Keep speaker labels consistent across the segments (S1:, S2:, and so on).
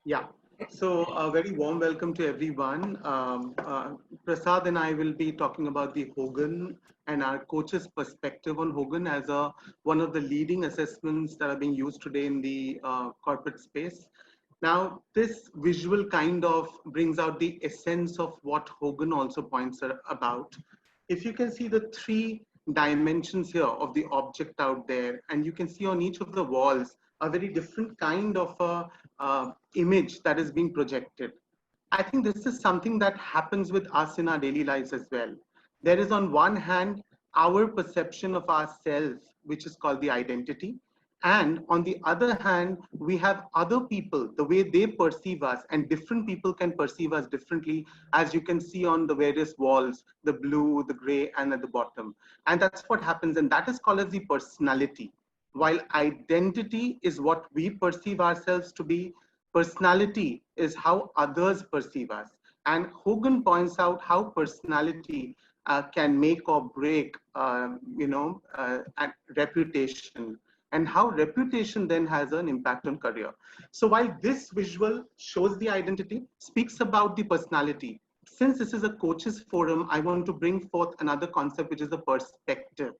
S1: Yeah. So a very warm welcome to everyone. Prasad and I will be talking about the Hogan and our coach's perspective on Hogan as one of the leading assessments that are being used today in the corporate space. Now, this visual kind of brings out the essence of what Hogan also points about. If you can see the three dimensions here of the object out there, and you can see on each of the walls a very different kind of image that is being projected. I think this is something that happens with us in our daily lives as well. There is, on one hand, our perception of ourselves, which is called the identity. And on the other hand, we have other people, the way they perceive us, and different people can perceive us differently, as you can see on the various walls, the blue, the gray, and at the bottom. And that's what happens, and that is called as the personality. While identity is what we perceive ourselves to be, personality is how others perceive us. And Hogan points out how personality can make or break, reputation, and how reputation then has an impact on career. So while this visual shows the identity, speaks about the personality, since this is a coaches forum, I want to bring forth another concept, which is the perspective.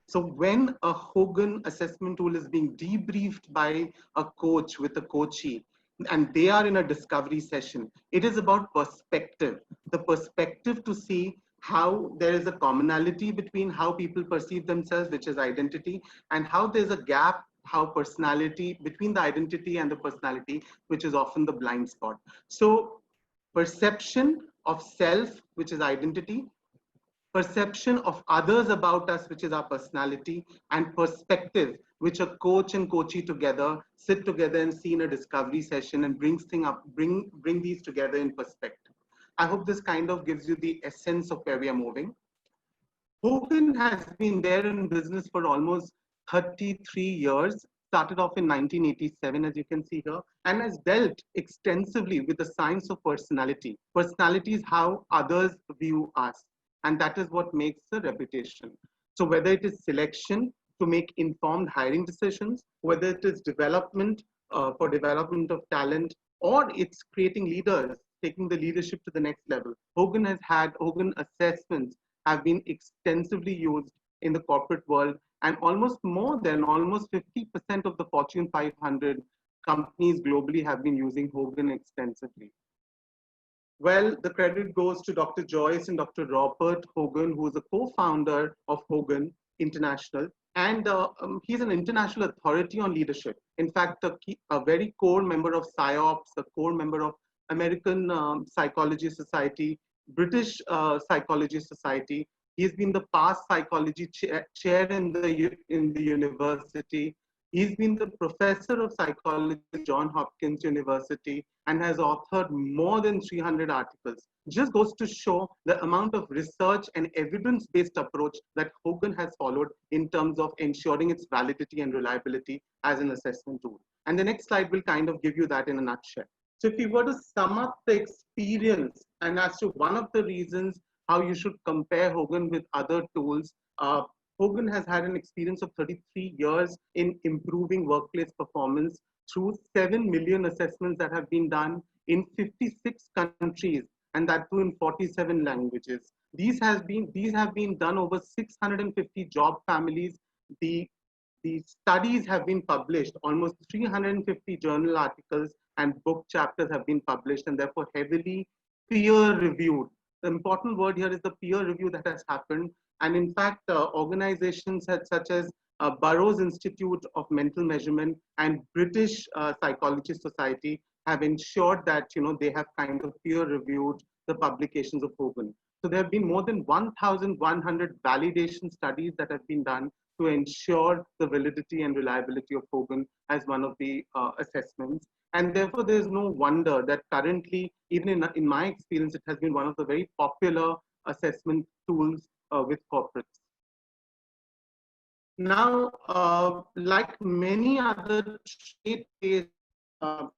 S1: So when a Hogan assessment tool is being debriefed by a coach with a coachee, and they are in a discovery session, it is about perspective. The perspective to see how there is a commonality between how people perceive themselves, which is identity, and how there's a gap, how personality between the identity and the personality, which is often the blind spot. So perception of self, which is identity, perception of others about us, which is our personality, and perspective, which a coach and coachee together sit together and see in a discovery session and bring these together in perspective. I hope this kind of gives you the essence of where we are moving. Hogan has been there in business for almost 33 years, started off in 1987, as you can see here, and has dealt extensively with the science of personality. Personality is how others view us, and that is what makes the reputation. So whether it is selection to make informed hiring decisions, whether it is development for development of talent, or it's creating leaders, taking the leadership to the next level. Hogan assessments have been extensively used in the corporate world, and almost 50% of the Fortune 500 companies globally have been using Hogan extensively. Well, the credit goes to Dr. Joyce and Dr. Robert Hogan, who is a co-founder of Hogan International, and he's an international authority on leadership. In fact, a very core member of PsyOps, a core member of American Psychology Society, British Psychology Society. He's been the past psychology chair in the university. He's been the professor of psychology at Johns Hopkins University and has authored more than 300 articles. Just goes to show the amount of research and evidence-based approach that Hogan has followed in terms of ensuring its validity and reliability as an assessment tool. And the next slide will kind of give you that in a nutshell. So if you were to sum up the experience and as to one of the reasons how you should compare Hogan with other tools, Hogan has had an experience of 33 years in improving workplace performance through 7 million assessments that have been done in 56 countries, and that too in 47 languages. These have been done over 650 job families. The studies have been published, almost 350 journal articles and book chapters have been published, and therefore heavily peer reviewed. The important word here is the peer review that has happened. And in fact, organizations such as Burroughs Institute of Mental Measurement and British Psychology Society have ensured that they have kind of peer reviewed the publications of Hogan. So there have been more than 1,100 validation studies that have been done to ensure the validity and reliability of Hogan as one of the assessments. And therefore, there's no wonder that currently, even in my experience, it has been one of the very popular assessment tools with corporates. Now, like many other trait-based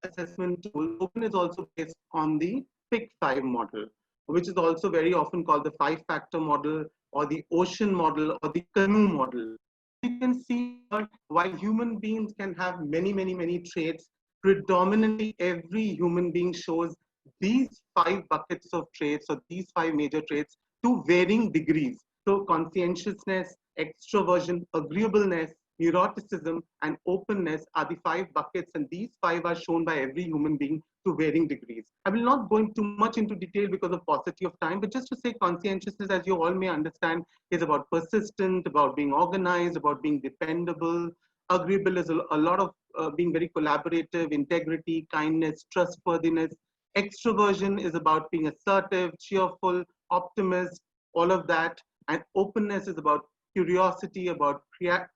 S1: assessment tools, Hogan is also based on the PIC5 model, which is also very often called the five-factor model or the ocean model or the canoe model. You can see while human beings can have many traits, predominantly every human being shows these 5 buckets of traits, or these 5 major traits, to varying degrees. So conscientiousness, extroversion, agreeableness, neuroticism, and openness are the 5 buckets, and these 5 are shown by every human being to varying degrees. I will not go too much into detail because of paucity of time, but just to say conscientiousness, as you all may understand, is about persistent, about being organized, about being dependable. Agreeable is a lot of being very collaborative, integrity, kindness, trustworthiness. Extroversion is about being assertive, cheerful, optimist, all of that. And openness is about curiosity, about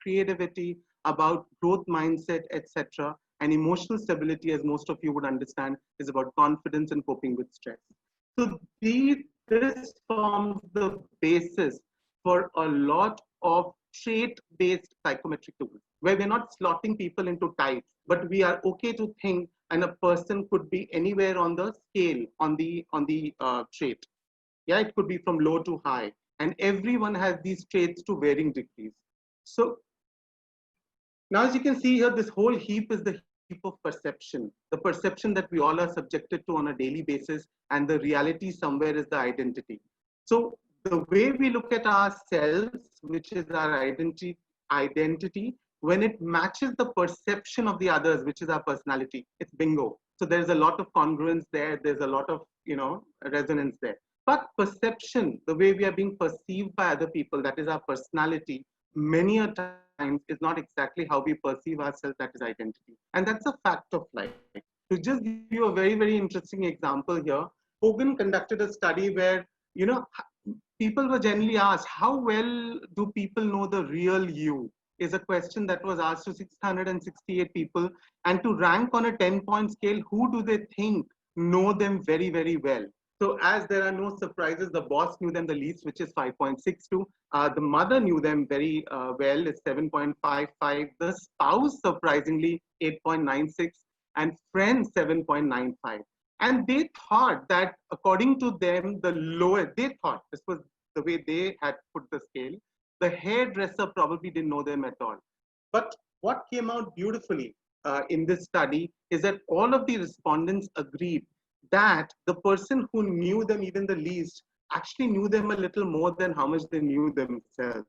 S1: creativity, about growth mindset, etc. And emotional stability, as most of you would understand, is about confidence and coping with stress. So this forms the basis for a lot of trait-based psychometric tools, where we're not slotting people into types, but we are okay to think, and a person could be anywhere on the scale, on the trait. Yeah, it could be from low to high, and everyone has these traits to varying degrees. So now, as you can see here, this whole heap is the heap of perception, the perception that we all are subjected to on a daily basis, and the reality somewhere is the identity. So the way we look at ourselves, which is our identity, when it matches the perception of the others, which is our personality, it's bingo. So there's a lot of congruence there. There's a lot of, resonance there. But perception, the way we are being perceived by other people, that is our personality, many a times is not exactly how we perceive ourselves, that is identity. And that's a fact of life. To just give you a very, very interesting example here, Hogan conducted a study where, people were generally asked, how well do people know the real you? Is a question that was asked to 668 people. And to rank on a 10-point scale, who do they think know them very, very well? So as there are no surprises, the boss knew them the least, which is 5.62. The mother knew them very well, is 7.55. The spouse, surprisingly, 8.96. And friends, 7.95. And they thought that according to them, the lowest, they thought, this was the way they had put the scale, the hairdresser probably didn't know them at all. But what came out beautifully in this study is that all of the respondents agreed that the person who knew them even the least actually knew them a little more than how much they knew themselves.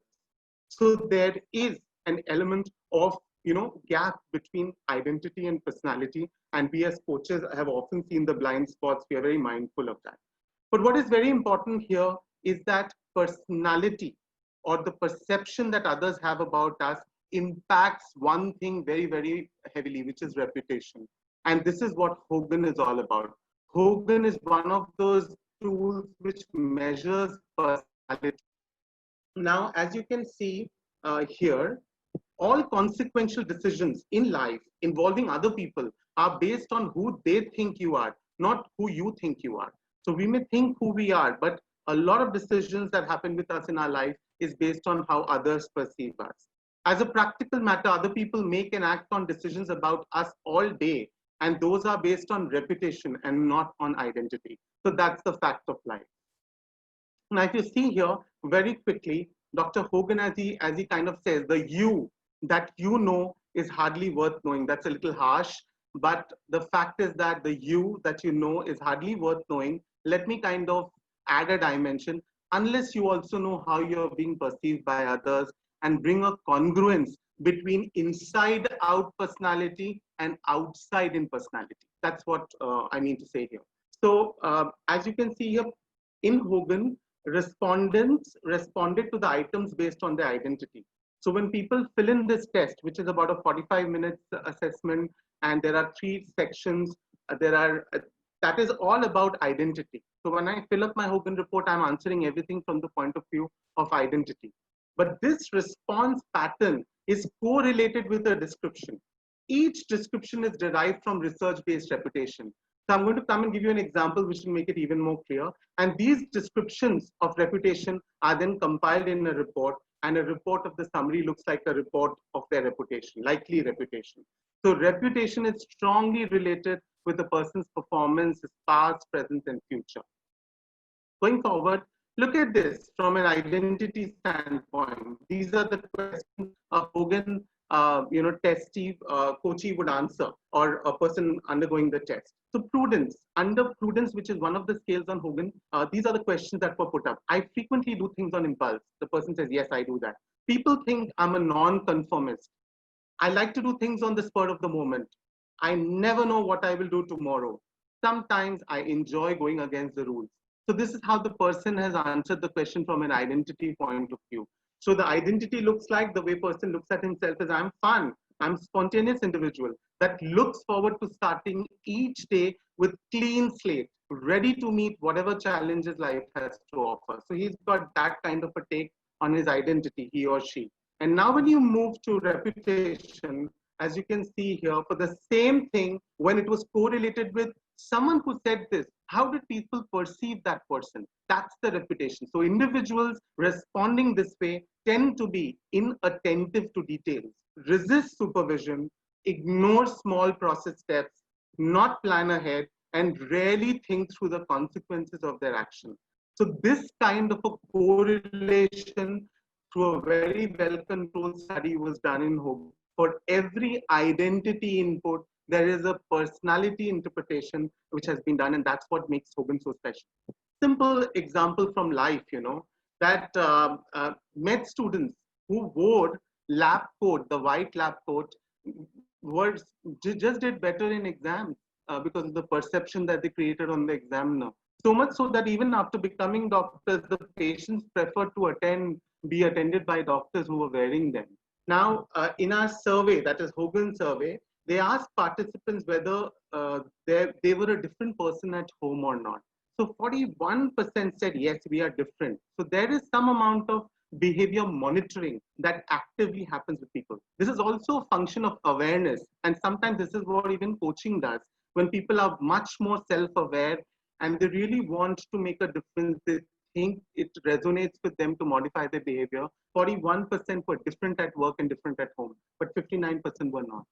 S1: So there is an element of gap between identity and personality, and we as coaches have often seen the blind spots. We are very mindful of that. But what is very important here is that personality, or the perception that others have about us, impacts one thing very, very heavily, which is reputation. And this is what Hogan is all about. Hogan is one of those tools which measures personality. Now, as you can see here, all consequential decisions in life involving other people are based on who they think you are, not who you think you are. So we may think who we are, but a lot of decisions that happen with us in our life is based on how others perceive us. As a practical matter, other people make and act on decisions about us all day, and those are based on reputation and not on identity. So that's the fact of life. Now, if you see here very quickly, Dr. Hogan, as he kind of says, the you that you know is hardly worth knowing. That's a little harsh, but the fact is that the you that you know is hardly worth knowing. Let me kind of add a dimension. Unless you also know how you're being perceived by others and bring a congruence between inside out personality and outside in personality. That's what I mean to say here. So as you can see here, in Hogan, respondents responded to the items based on their identity. So when people fill in this test, which is about a 45 minutes assessment, and there are 3 sections, that is all about identity. So when I fill up my Hogan report, I'm answering everything from the point of view of identity. But this response pattern is correlated with a description. Each description is derived from research-based reputation. So I'm going to come and give you an example which will make it even more clear. And these descriptions of reputation are then compiled in a report, and a report of the summary looks like a report of their reputation, likely reputation. So reputation is strongly related with the person's performance, his past, present, and future. Going forward, look at this from an identity standpoint. These are the questions Hogan testy coachee would answer, or a person undergoing the test. So prudence, under prudence, which is one of the scales on Hogan, these are the questions that were put up. I frequently do things on impulse. The person says, yes, I do that. People think I'm a non-conformist. I like to do things on the spur of the moment. I never know what I will do tomorrow. Sometimes I enjoy going against the rules. So this is how the person has answered the question from an identity point of view. So the identity looks like the way person looks at himself as I'm fun, I'm spontaneous individual that looks forward to starting each day with clean slate, ready to meet whatever challenges life has to offer. So he's got that kind of a take on his identity, he or she. And now when you move to reputation, as you can see here, for the same thing, when it was correlated with someone who said this, how did people perceive that person? That's the reputation. So individuals responding this way tend to be inattentive to details, resist supervision, ignore small process steps, not plan ahead, and rarely think through the consequences of their action. So this kind of a correlation through a very well-controlled study was done in Hogan. For every identity input, there is a personality interpretation which has been done, and that's what makes Hogan so special. Simple example from life, that med students who wore lab coat, the white lab coat, were just did better in exams because of the perception that they created on the examiner. So much so that even after becoming doctors, the patients preferred to be attended by doctors who were wearing them. Now, in our survey, that is Hogan survey, they asked participants whether they were a different person at home or not. So 41% said, yes, we are different. So there is some amount of behavior monitoring that actively happens with people. This is also a function of awareness. And sometimes this is what even coaching does. When people are much more self-aware and they really want to make a difference, they think it resonates with them to modify their behavior. 41% were different at work and different at home, but 59% were not.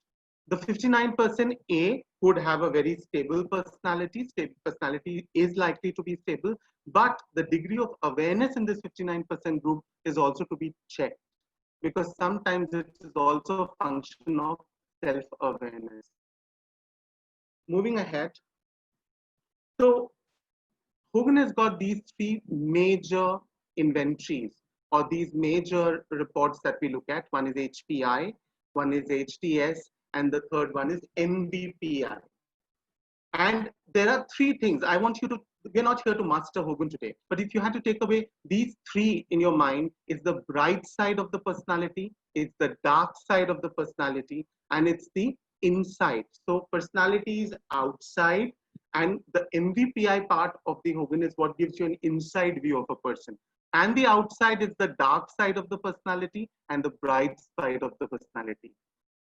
S1: The 59% A would have a very stable personality. Stable personality is likely to be stable, but the degree of awareness in this 59% group is also to be checked, because sometimes it is also a function of self-awareness. Moving ahead. So Hogan has got these three major inventories, or these major reports that we look at. One is HPI, one is HTS, and the third one is MBPI. And there are three things I want you to, we're not here to master Hogan today, but if you had to take away these three in your mind, it's the bright side of the personality, it's the dark side of the personality, and it's the inside. So personality is outside, and the MVPI part of the Hogan is what gives you an inside view of a person. And the outside is the dark side of the personality and the bright side of the personality.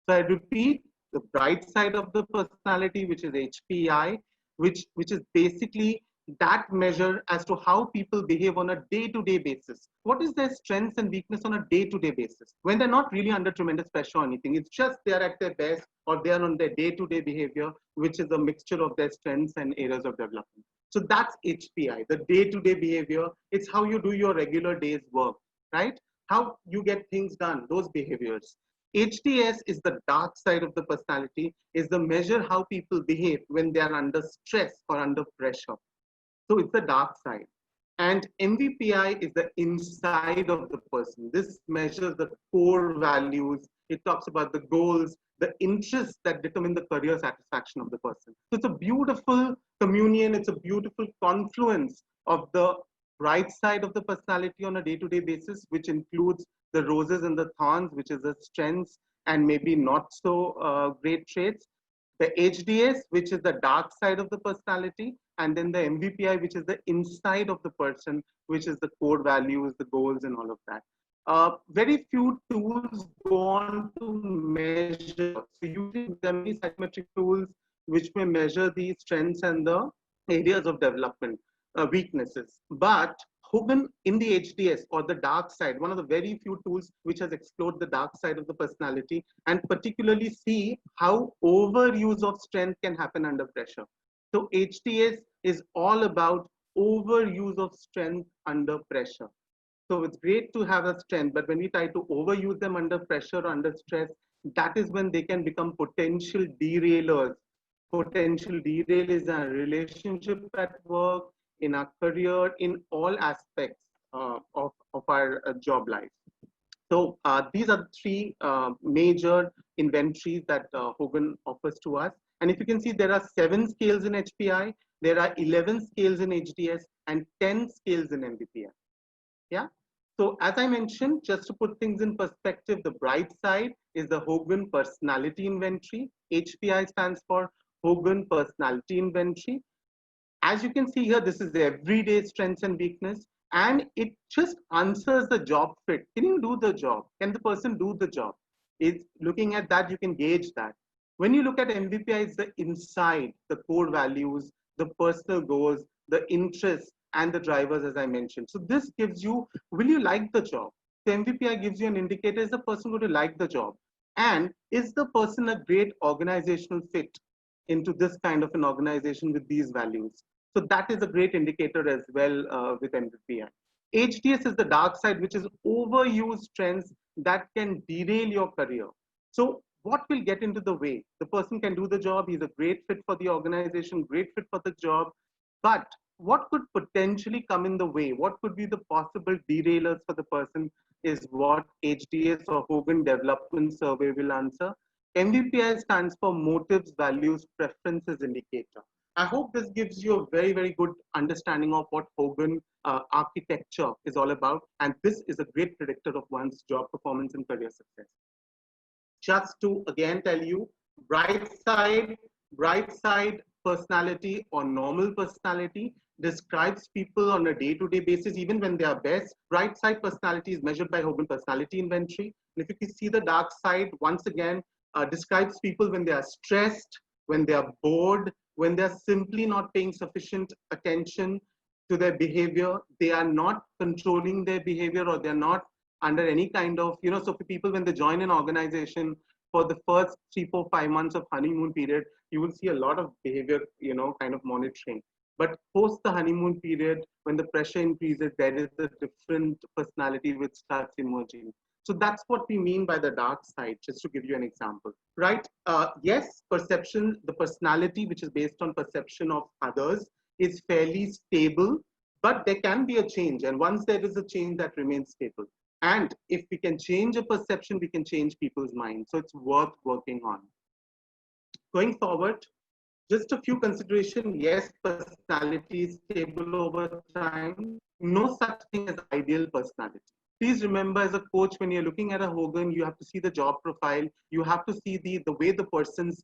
S1: So I repeat, the bright side of the personality, which is HPI, which is basically that measure as to how people behave on a day-to-day basis. What is their strengths and weakness on a day-to-day basis? When they're not really under tremendous pressure or anything, it's just they're at their best, or they're on their day-to-day behavior, which is a mixture of their strengths and areas of development. So that's HPI, the day-to-day behavior. It's how you do your regular day's work, right? How you get things done, those behaviors. HTS is the dark side of the personality, is the measure how people behave when they are under stress or under pressure. So it's the dark side. And MVPI is the inside of the person. This measures the core values. It talks about the goals, the interests that determine the career satisfaction of the person. So it's a beautiful communion. It's a beautiful confluence of the right side of the personality on a day-to-day basis, which includes the roses and the thorns, which is the strengths and maybe not so great traits. The HDS, which is the dark side of the personality, and then the MVPI, which is the inside of the person, which is the core values, the goals, and all of that. Very few tools go on to measure. So usually there are many psychometric tools which may measure the strengths and the areas of development, weaknesses. But Hogan in the HDS, or the dark side, one of the very few tools which has explored the dark side of the personality, and particularly see how overuse of strength can happen under pressure. So HTS is all about overuse of strength under pressure. So it's great to have a strength, but when we try to overuse them under pressure or under stress, that is when they can become potential derailers. Potential derail is a relationship at work, in our career, in all aspects of our job life. So these are the three major inventories that Hogan offers to us. And if you can see, there are 7 scales in HPI, there are 11 scales in HDS, and 10 scales in MBPI. Yeah. So as I mentioned, just to put things in perspective, the bright side is the Hogan Personality Inventory. HPI stands for Hogan Personality Inventory. As you can see here, this is the everyday strengths and weakness, and it just answers the job fit. Can you do the job? Can the person do the job? It's looking at that, you can gauge that. When you look at MVPI, it's the inside, the core values, the personal goals, the interests, and the drivers, as I mentioned. So this gives you, will you like the job? The MVPI gives you an indicator, is the person going to like the job? And is the person a great organizational fit into this kind of an organization with these values? So that is a great indicator as well with MVPI. HDS is the dark side, which is overused trends that can derail your career. So what will get into the way? The person can do the job. He's a great fit for the organization, great fit for the job. But what could potentially come in the way? What could be the possible derailers for the person is what HDS or Hogan Development Survey will answer. MVPI stands for Motives, Values, Preferences Indicator. I hope this gives you a very, very good understanding of what Hogan architecture is all about. And this is a great predictor of one's job performance and career success. Just to again tell you, bright side personality or normal personality describes people on a day-to-day basis, even when they are best. Bright side personality is measured by Hogan Personality Inventory. And if you can see the dark side, once again, describes people when they are stressed, when they are bored, when they're simply not paying sufficient attention to their behavior, they are not controlling their behavior, or they're not under any kind of, so for people, when they join an organization for the first 3, 4, 5 months of honeymoon period, you will see a lot of behavior, kind of monitoring. But post the honeymoon period, when the pressure increases, there is a different personality which starts emerging. So that's what we mean by the dark side, just to give you an example, right? Yes, perception, the personality, which is based on perception of others, is fairly stable, but there can be a change. And once there is a change, that remains stable. And if we can change a perception, we can change people's minds. So it's worth working on. Going forward, just a few considerations. Yes, personality is stable over time. No such thing as ideal personality. Please remember, as a coach, when you're looking at a Hogan, you have to see the job profile. You have to see the way the person's,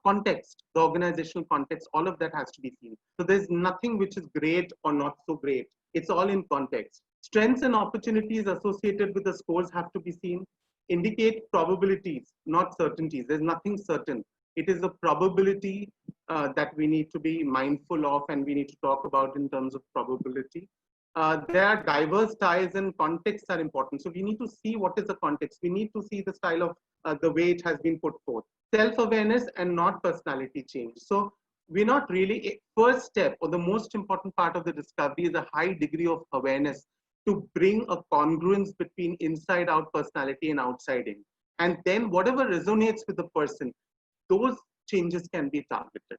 S1: context, the organizational context, all of that has to be seen. So there's nothing which is great or not so great. It's all in context. Strengths and opportunities associated with the scores have to be seen. Indicate probabilities, not certainties. There's nothing certain. It is a probability that we need to be mindful of, and we need to talk about in terms of probability. There are diverse styles, and contexts are important. So we need to see what is the context. We need to see the style of the way it has been put forth. Self-awareness and not personality change. So we're not really, first step or the most important part of the discovery is a high degree of awareness to bring a congruence between inside out personality and outside in. And then whatever resonates with the person, those changes can be targeted.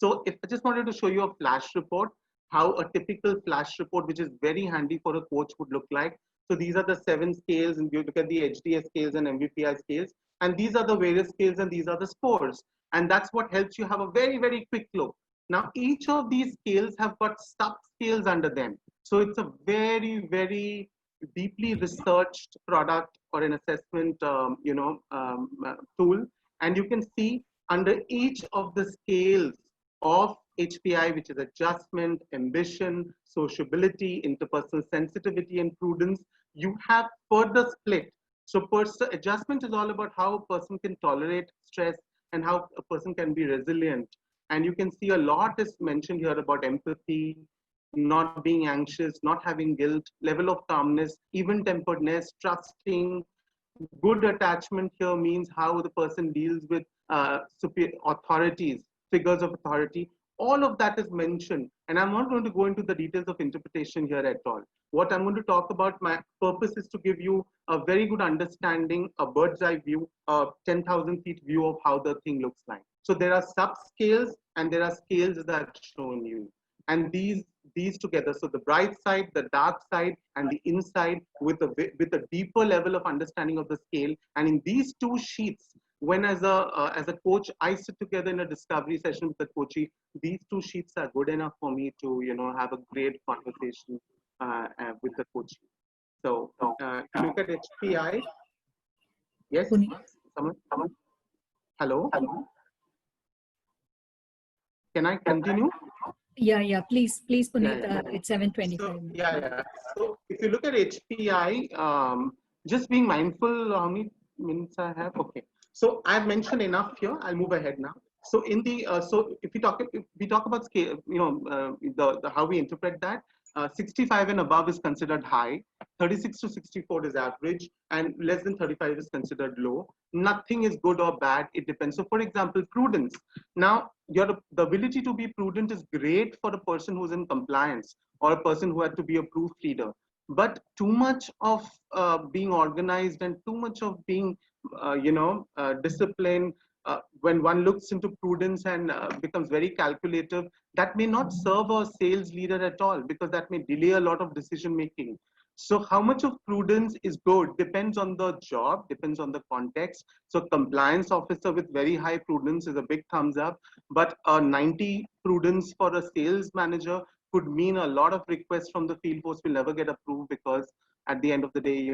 S1: So if I just wanted to show you a flash report, how a typical flash report, which is very handy for a coach, would look like. So these are the 7 scales, and you look at the HDS scales and MVPI scales, and these are the various scales, and these are the scores. And that's what helps you have a very, very quick look. Now, each of these scales have got sub-scales under them. So it's a very, very deeply researched product or an assessment tool. And you can see under each of the scales of HPI, which is adjustment, ambition, sociability, interpersonal sensitivity, and prudence, you have further split. So adjustment is all about how a person can tolerate stress and how a person can be resilient. And you can see a lot is mentioned here about empathy, not being anxious, not having guilt, level of calmness, even-temperedness, trusting. Good attachment here means how the person deals with superior authorities, figures of authority. all of that is mentioned. And I'm not going to go into the details of interpretation here at all. What I'm going to talk about, my purpose is to give you a very good understanding, a bird's eye view, a 10,000 feet view of how the thing looks like. So there are subscales and there are scales that are shown you. And these together, so the bright side, the dark side, and the inside with a deeper level of understanding of the scale. And in these two sheets, when as a coach, I sit together in a discovery session with the coachee, these two sheets are good enough for me to, have a great conversation with the coachee. So if you look at HPI, yes, someone, hello, can I continue?
S2: Yeah, please, Puneet. It's 7:25.
S1: So, so if you look at HPI, just being mindful how many minutes I have. Okay. So I've mentioned enough here. I'll move ahead now. So in the so if we talk about scale, the how we interpret that. 65 and above is considered high, 36 to 64 is average, and less than 35 is considered low. Nothing is good or bad, it depends. So for example, prudence. Now, the ability to be prudent is great for a person who's in compliance or a person who had to be a proofreader. But too much of being organized and too much of being, disciplined, when one looks into prudence and becomes very calculative, that may not serve a sales leader at all, because that may delay a lot of decision making. So how much of prudence is good depends on the job, depends on the context. So compliance officer with very high prudence is a big thumbs up, but a 90 prudence for a sales manager could mean a lot of requests from the field force will never get approved, because at the end of the day,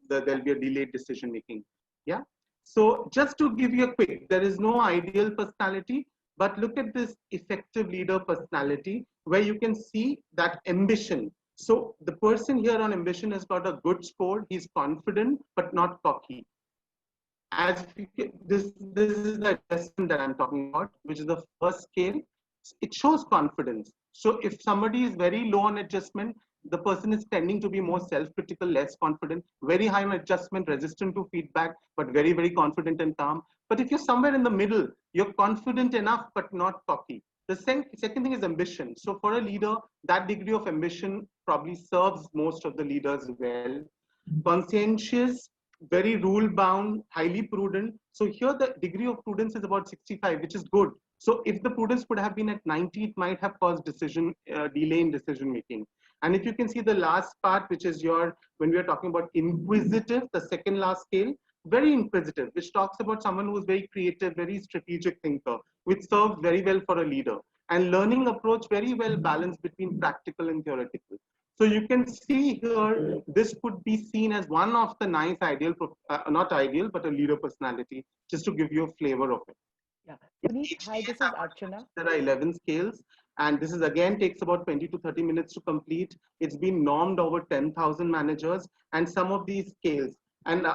S1: there'll be a delayed decision making. Yeah. So just to give you a quick, there is no ideal personality, but look at this effective leader personality, where you can see that ambition. So the person here on ambition has got a good score. He's confident, but not cocky. As this is the adjustment that I'm talking about, which is the first scale. It shows confidence. So if somebody is very low on adjustment, the person is tending to be more self-critical, less confident, very high on adjustment, resistant to feedback, but very, very confident and calm. But if you're somewhere in the middle, you're confident enough, but not cocky. The second thing is ambition. So for a leader, that degree of ambition probably serves most of the leaders well. Conscientious, very rule bound, highly prudent. So here the degree of prudence is about 65, which is good. So if the prudence would have been at 90, it might have caused delay in decision making. And if you can see the last part, which is when we are talking about inquisitive, the second last scale, very inquisitive, which talks about someone who is very creative, very strategic thinker, which serves very well for a leader. And learning approach, very well balanced between practical and theoretical. So you can see here, this could be seen as one of the nice ideal, not ideal, but a leader personality, just to give you a flavor of it.
S3: Yeah. Puneet, hi, this is Archana.
S1: There are 11 scales, and this is again takes about 20 to 30 minutes to complete. It's been normed over 10,000 managers, and some of these scales. And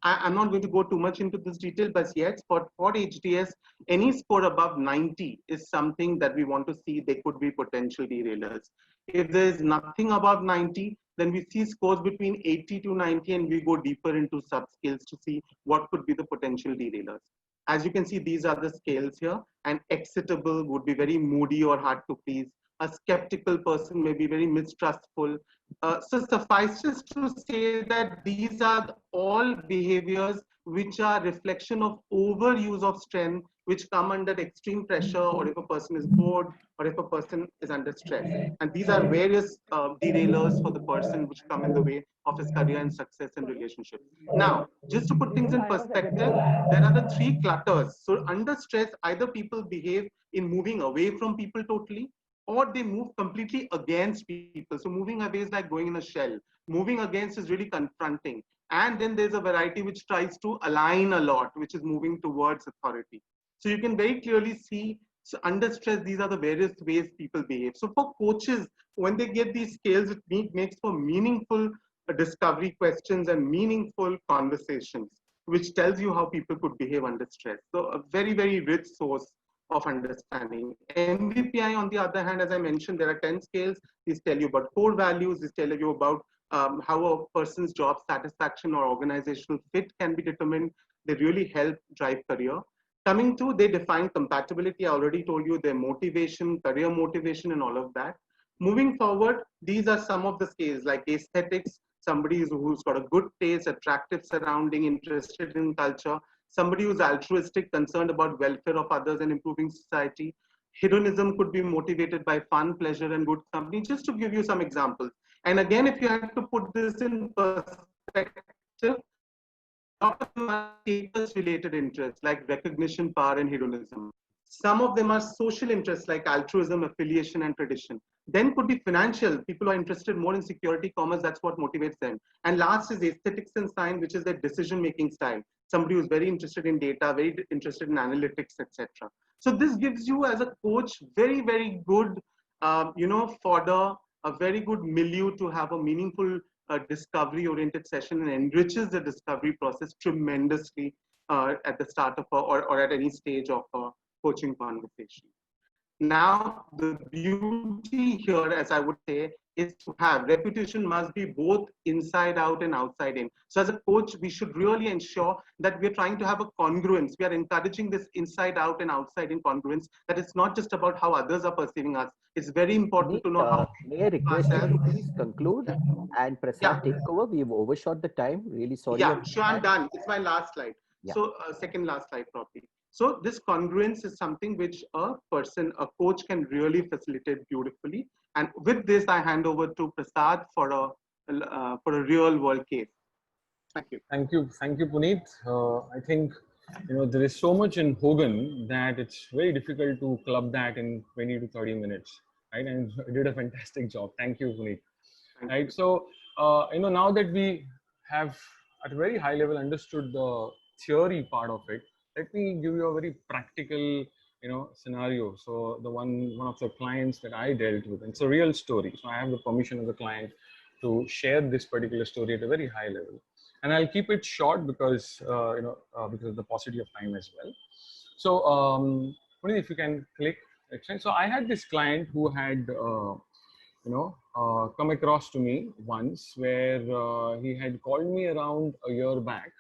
S1: I'm not going to go too much into this detail, but yes, for HDS, any score above 90 is something that we want to see. They could be potential derailers. If there is nothing above 90, then we see scores between 80 to 90, and we go deeper into subscales to see what could be the potential derailers. As you can see, these are the scales here. An excitable would be very moody or hard to please. A skeptical person may be very mistrustful. So suffices to say that these are all behaviors which are reflection of overuse of strength, which come under extreme pressure, or if a person is bored, or if a person is under stress. And these are various derailers for the person which come in the way of his career and success and relationships. Now, just to put things in perspective, there are the three clutters. So under stress, either people behave in moving away from people totally, or they move completely against people. So moving away is like going in a shell. Moving against is really confronting. And then there's a variety which tries to align a lot, which is moving towards authority. So you can very clearly see, so under stress, these are the various ways people behave. So for coaches, when they get these scales, it makes for meaningful discovery questions and meaningful conversations, which tells you how people could behave under stress. So a very, very rich source of understanding. MBPI, on the other hand, as I mentioned, there are 10 scales. These tell you about core values. These tell you about how a person's job satisfaction or organizational fit can be determined. They really help drive career. Coming to, they define compatibility. I already told you their motivation, career motivation, and all of that. Moving forward, these are some of the scales like aesthetics, somebody who's got a good taste, attractive surrounding, interested in culture, somebody who's altruistic, concerned about welfare of others and improving society. Hedonism could be motivated by fun, pleasure, and good company, just to give you some examples. And again, if you had to put this in perspective, a lot of them are status-related interests like recognition, power, and hedonism. Some of them are social interests like altruism, affiliation, and tradition. Then could be financial. People are interested more in security, commerce. That's what motivates them. And last is aesthetics and science, which is their decision-making style. Somebody who's very interested in data, very interested in analytics, etc. So this gives you, as a coach, very, very good, fodder, a very good milieu to have a meaningful discovery-oriented session, and enriches the discovery process tremendously at the start of or at any stage of a coaching conversation. Now, the beauty here, as I would say, is to have reputation must be both inside out and outside in. So as a coach, we should really ensure that we're trying to have a congruence. We are encouraging this inside out and outside in congruence, that it's not just about how others are perceiving us. It's very important to know how.
S4: May I request you to please conclude, and Prasad, take over. We've overshot the time. Really sorry.
S1: Yeah, sure, I'm done. It's my last slide.
S4: Yeah.
S1: So second last slide probably. So this congruence is something which a coach can really facilitate beautifully. And with this, I hand over to Prasad for a real world case. Thank you.
S5: Thank you, Puneet. I think there is so much in Hogan that it's very difficult to club that in 20 to 30 minutes, right? And you did a fantastic job. Thank you, Puneet. Right. So now that we have at a very high level understood the theory part of it, let me give you a very practical scenario. So one of the clients that I dealt with, and it's a real story. So I have the permission of the client to share this particular story at a very high level, and I'll keep it short because because of the paucity of time as well. So Puneet, if you can click. So I had this client who had come across to me once, where he had called me around a year back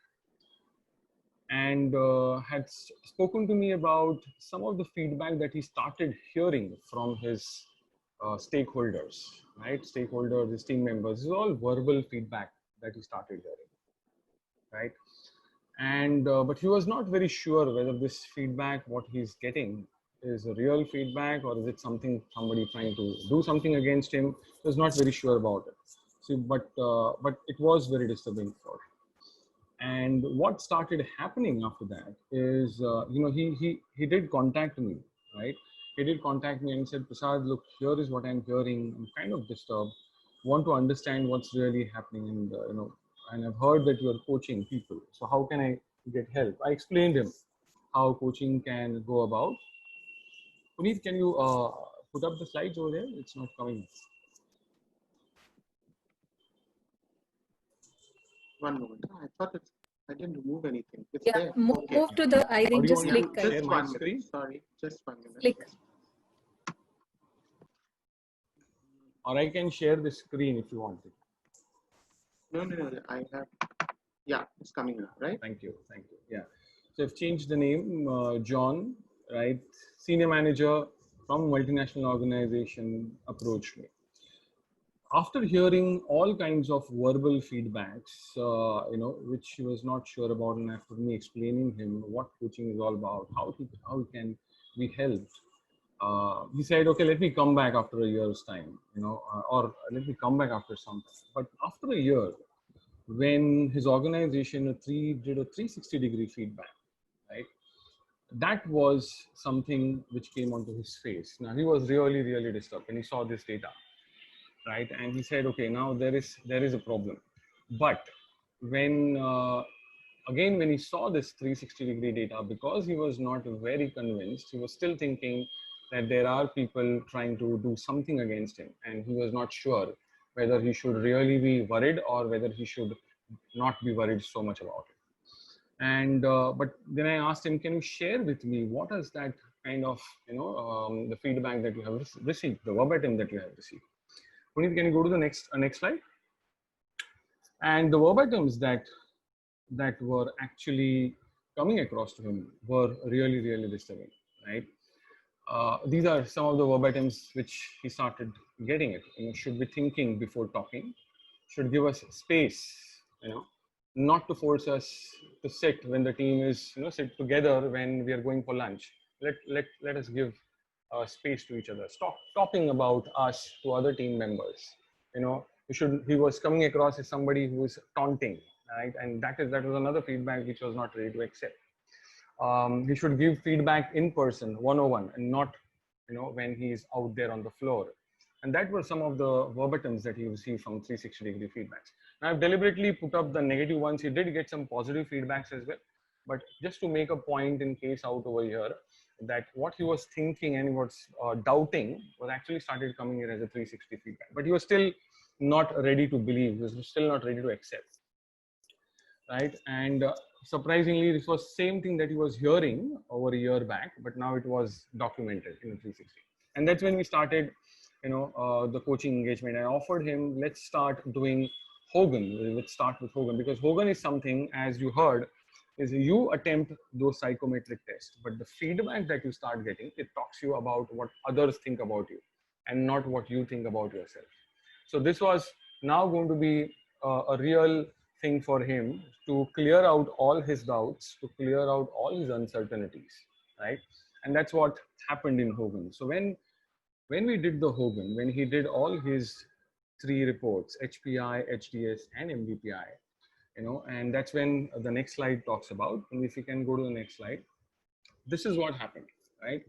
S5: and had spoken to me about some of the feedback that he started hearing from his stakeholders, right? Stakeholders, his team members. This is all verbal feedback that he started hearing, right? And but he was not very sure whether this feedback, what he's getting, is a real feedback or is it something somebody trying to do something against him. He was not very sure about it. See, but it was very disturbing for him. And what started happening after that is, he did contact me, right? He did contact me and said, Prasad, look, here is what I'm hearing. I'm kind of disturbed. Want to understand what's really happening, and and I've heard that you are coaching people. So how can I get help? I explained him how coaching can go about. Puneet, can you put up the slides over there? It's not coming.
S1: One moment. I thought I didn't remove anything. It's
S2: Yeah,
S1: there.
S2: move to the, I think just click.
S1: Just 1 minute. Sorry, just 1 minute.
S2: Click.
S5: Or I can share the screen if you want it.
S1: No. I have. Yeah, it's coming now, right?
S5: Thank you. Yeah. So I've changed the name, John, right? Senior manager from multinational organization approached me. After hearing all kinds of verbal feedbacks, which he was not sure about, and after me explaining him what coaching is all about, how he can be helped, he said, okay, let me come back after a year's time, or let me come back after some time. But after a year, when his organization did a 360-degree feedback, right? That was something which came onto his face. Now he was really, really disturbed when he saw this data, right? And he said, okay, now there is a problem. But when when he saw this 360-degree data, because he was not very convinced, he was still thinking that there are people trying to do something against him, and he was not sure whether he should really be worried or whether he should not be worried so much about it. And but then I asked him, can you share with me what is that kind of the feedback that you have received, the verbatim that you have received? Puneet, can you go to the next slide? And the verbatims that were actually coming across to him were really, really disturbing, right? These are some of the verbatims which he started getting it. Should be thinking before talking, should give us space, not to force us to sit when the team is, sit together when we are going for lunch. Let us give space to each other. Stop talking about us to other team members. He was coming across as somebody who is taunting, right? And that was another feedback which was not ready to accept. He should give feedback in person, one-on-one, and not, when he's out there on the floor. And that were some of the verbatims that he received from 360-degree feedbacks. Now, I've deliberately put up the negative ones. He did get some positive feedbacks as well. But just to make a point in case out over here, that what he was thinking and was doubting was actually started coming here as a 360 feedback. But he was still not ready to believe. He was still not ready to accept. Right? And surprisingly, this was same thing that he was hearing over a year back, but now it was documented in a 360. And that's when we started, the coaching engagement. I offered him, let's start doing Hogan. Let's start with Hogan, because Hogan is something, as you heard, is you attempt those psychometric tests, but the feedback that you start getting, it talks you about what others think about you and not what you think about yourself. So this was now going to be a real thing for him to clear out all his doubts, to clear out all his uncertainties, right? And that's what happened in Hogan. So when we did the Hogan, when he did all his 3 reports, HPI, HDS, and MVPI, and that's when the next slide talks about. And if you can go to the next slide, this is what happened, right?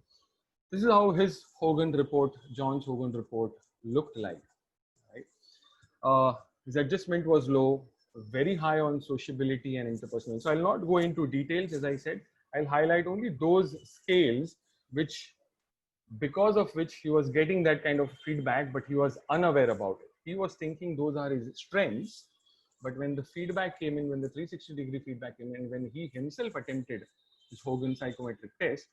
S5: This is how his Hogan report, John's Hogan report looked like, right? His adjustment was low, very high on sociability and interpersonal. So I'll not go into details, as I said. I'll highlight only those scales because of which he was getting that kind of feedback, but he was unaware about it. He was thinking those are his strengths, but when the feedback came in, when the 360-degree feedback came in, when he himself attempted this Hogan psychometric test,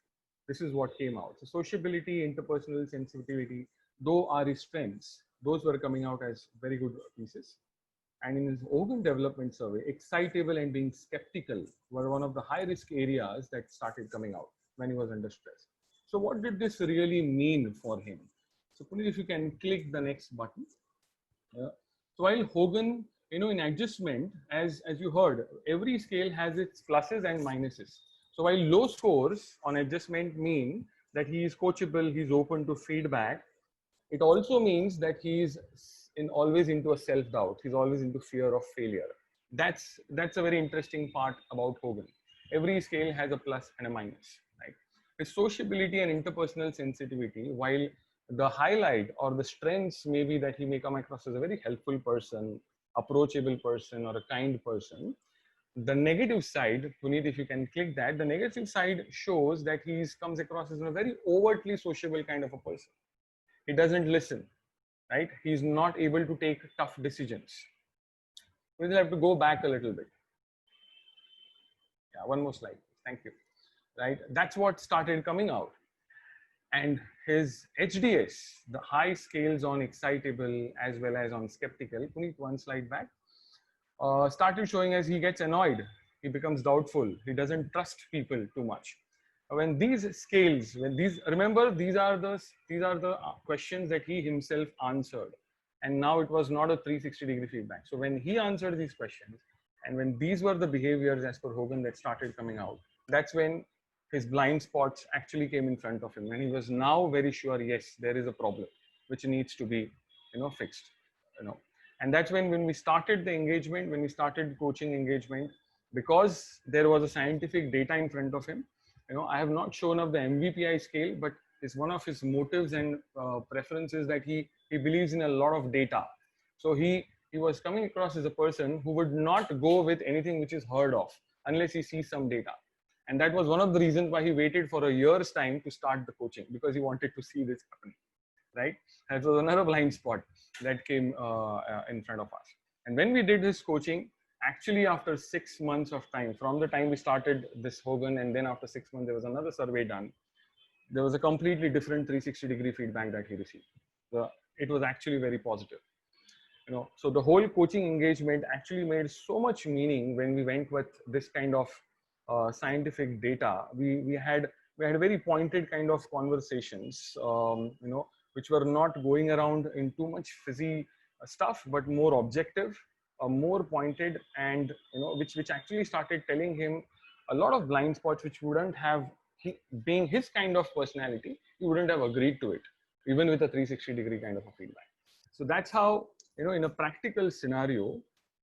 S5: this is what came out. So sociability, interpersonal sensitivity, though are his strengths, those were coming out as very good pieces. And in his Hogan development survey, excitable and being skeptical were one of the high risk areas that started coming out when he was under stress. So what did this really mean for him? So Puneet, if you can click the next button. So while Hogan, in adjustment, as you heard, every scale has its pluses and minuses. So while low scores on adjustment mean that he is coachable, he's open to feedback, it also means that he's always into a self-doubt. He's always into fear of failure. That's a very interesting part about Hogan. Every scale has a plus and a minus, right? His sociability and interpersonal sensitivity, while the highlight or the strengths may be that he may come across as a very helpful person, approachable person, or a kind person, the negative side, Puneet, if you can click that, the negative side shows that he comes across as a very overtly sociable kind of a person. He doesn't listen, right? He's not able to take tough decisions. We'll have to go back a little bit. Yeah, one more slide. Thank you. Right, that's what started coming out. And his HDS, the high scales on excitable as well as on skeptical, Puneet, one slide back, started showing as he gets annoyed, he becomes doubtful, he doesn't trust people too much. When these scales, remember, these are the questions that he himself answered, and now it was not a 360-degree feedback. So when he answered these questions, and when these were the behaviors as per Hogan that started coming out, that's when his blind spots actually came in front of him, and he was now very sure, yes, there is a problem which needs to be, fixed, And that's when we started the engagement, when we started coaching engagement, because there was a scientific data in front of him. I have not shown up the MVPI scale, but it's one of his motives and preferences that he believes in a lot of data. So he was coming across as a person who would not go with anything which is heard of unless he sees some data. And that was one of the reasons why he waited for a year's time to start the coaching, because he wanted to see this happen, right? That was another blind spot that came in front of us. And when we did his coaching, actually after 6 months of time, from the time we started this Hogan, and then after 6 months, there was another survey done. There was a completely different 360-degree feedback that he received. It was actually very positive. So the whole coaching engagement actually made so much meaning when we went with this kind of scientific data. We had very pointed kind of conversations, which were not going around in too much fizzy stuff, but more objective, more pointed, and which actually started telling him a lot of blind spots which wouldn't have, being his kind of personality, he wouldn't have agreed to it, even with a 360-degree kind of a feedback. So that's how, in a practical scenario,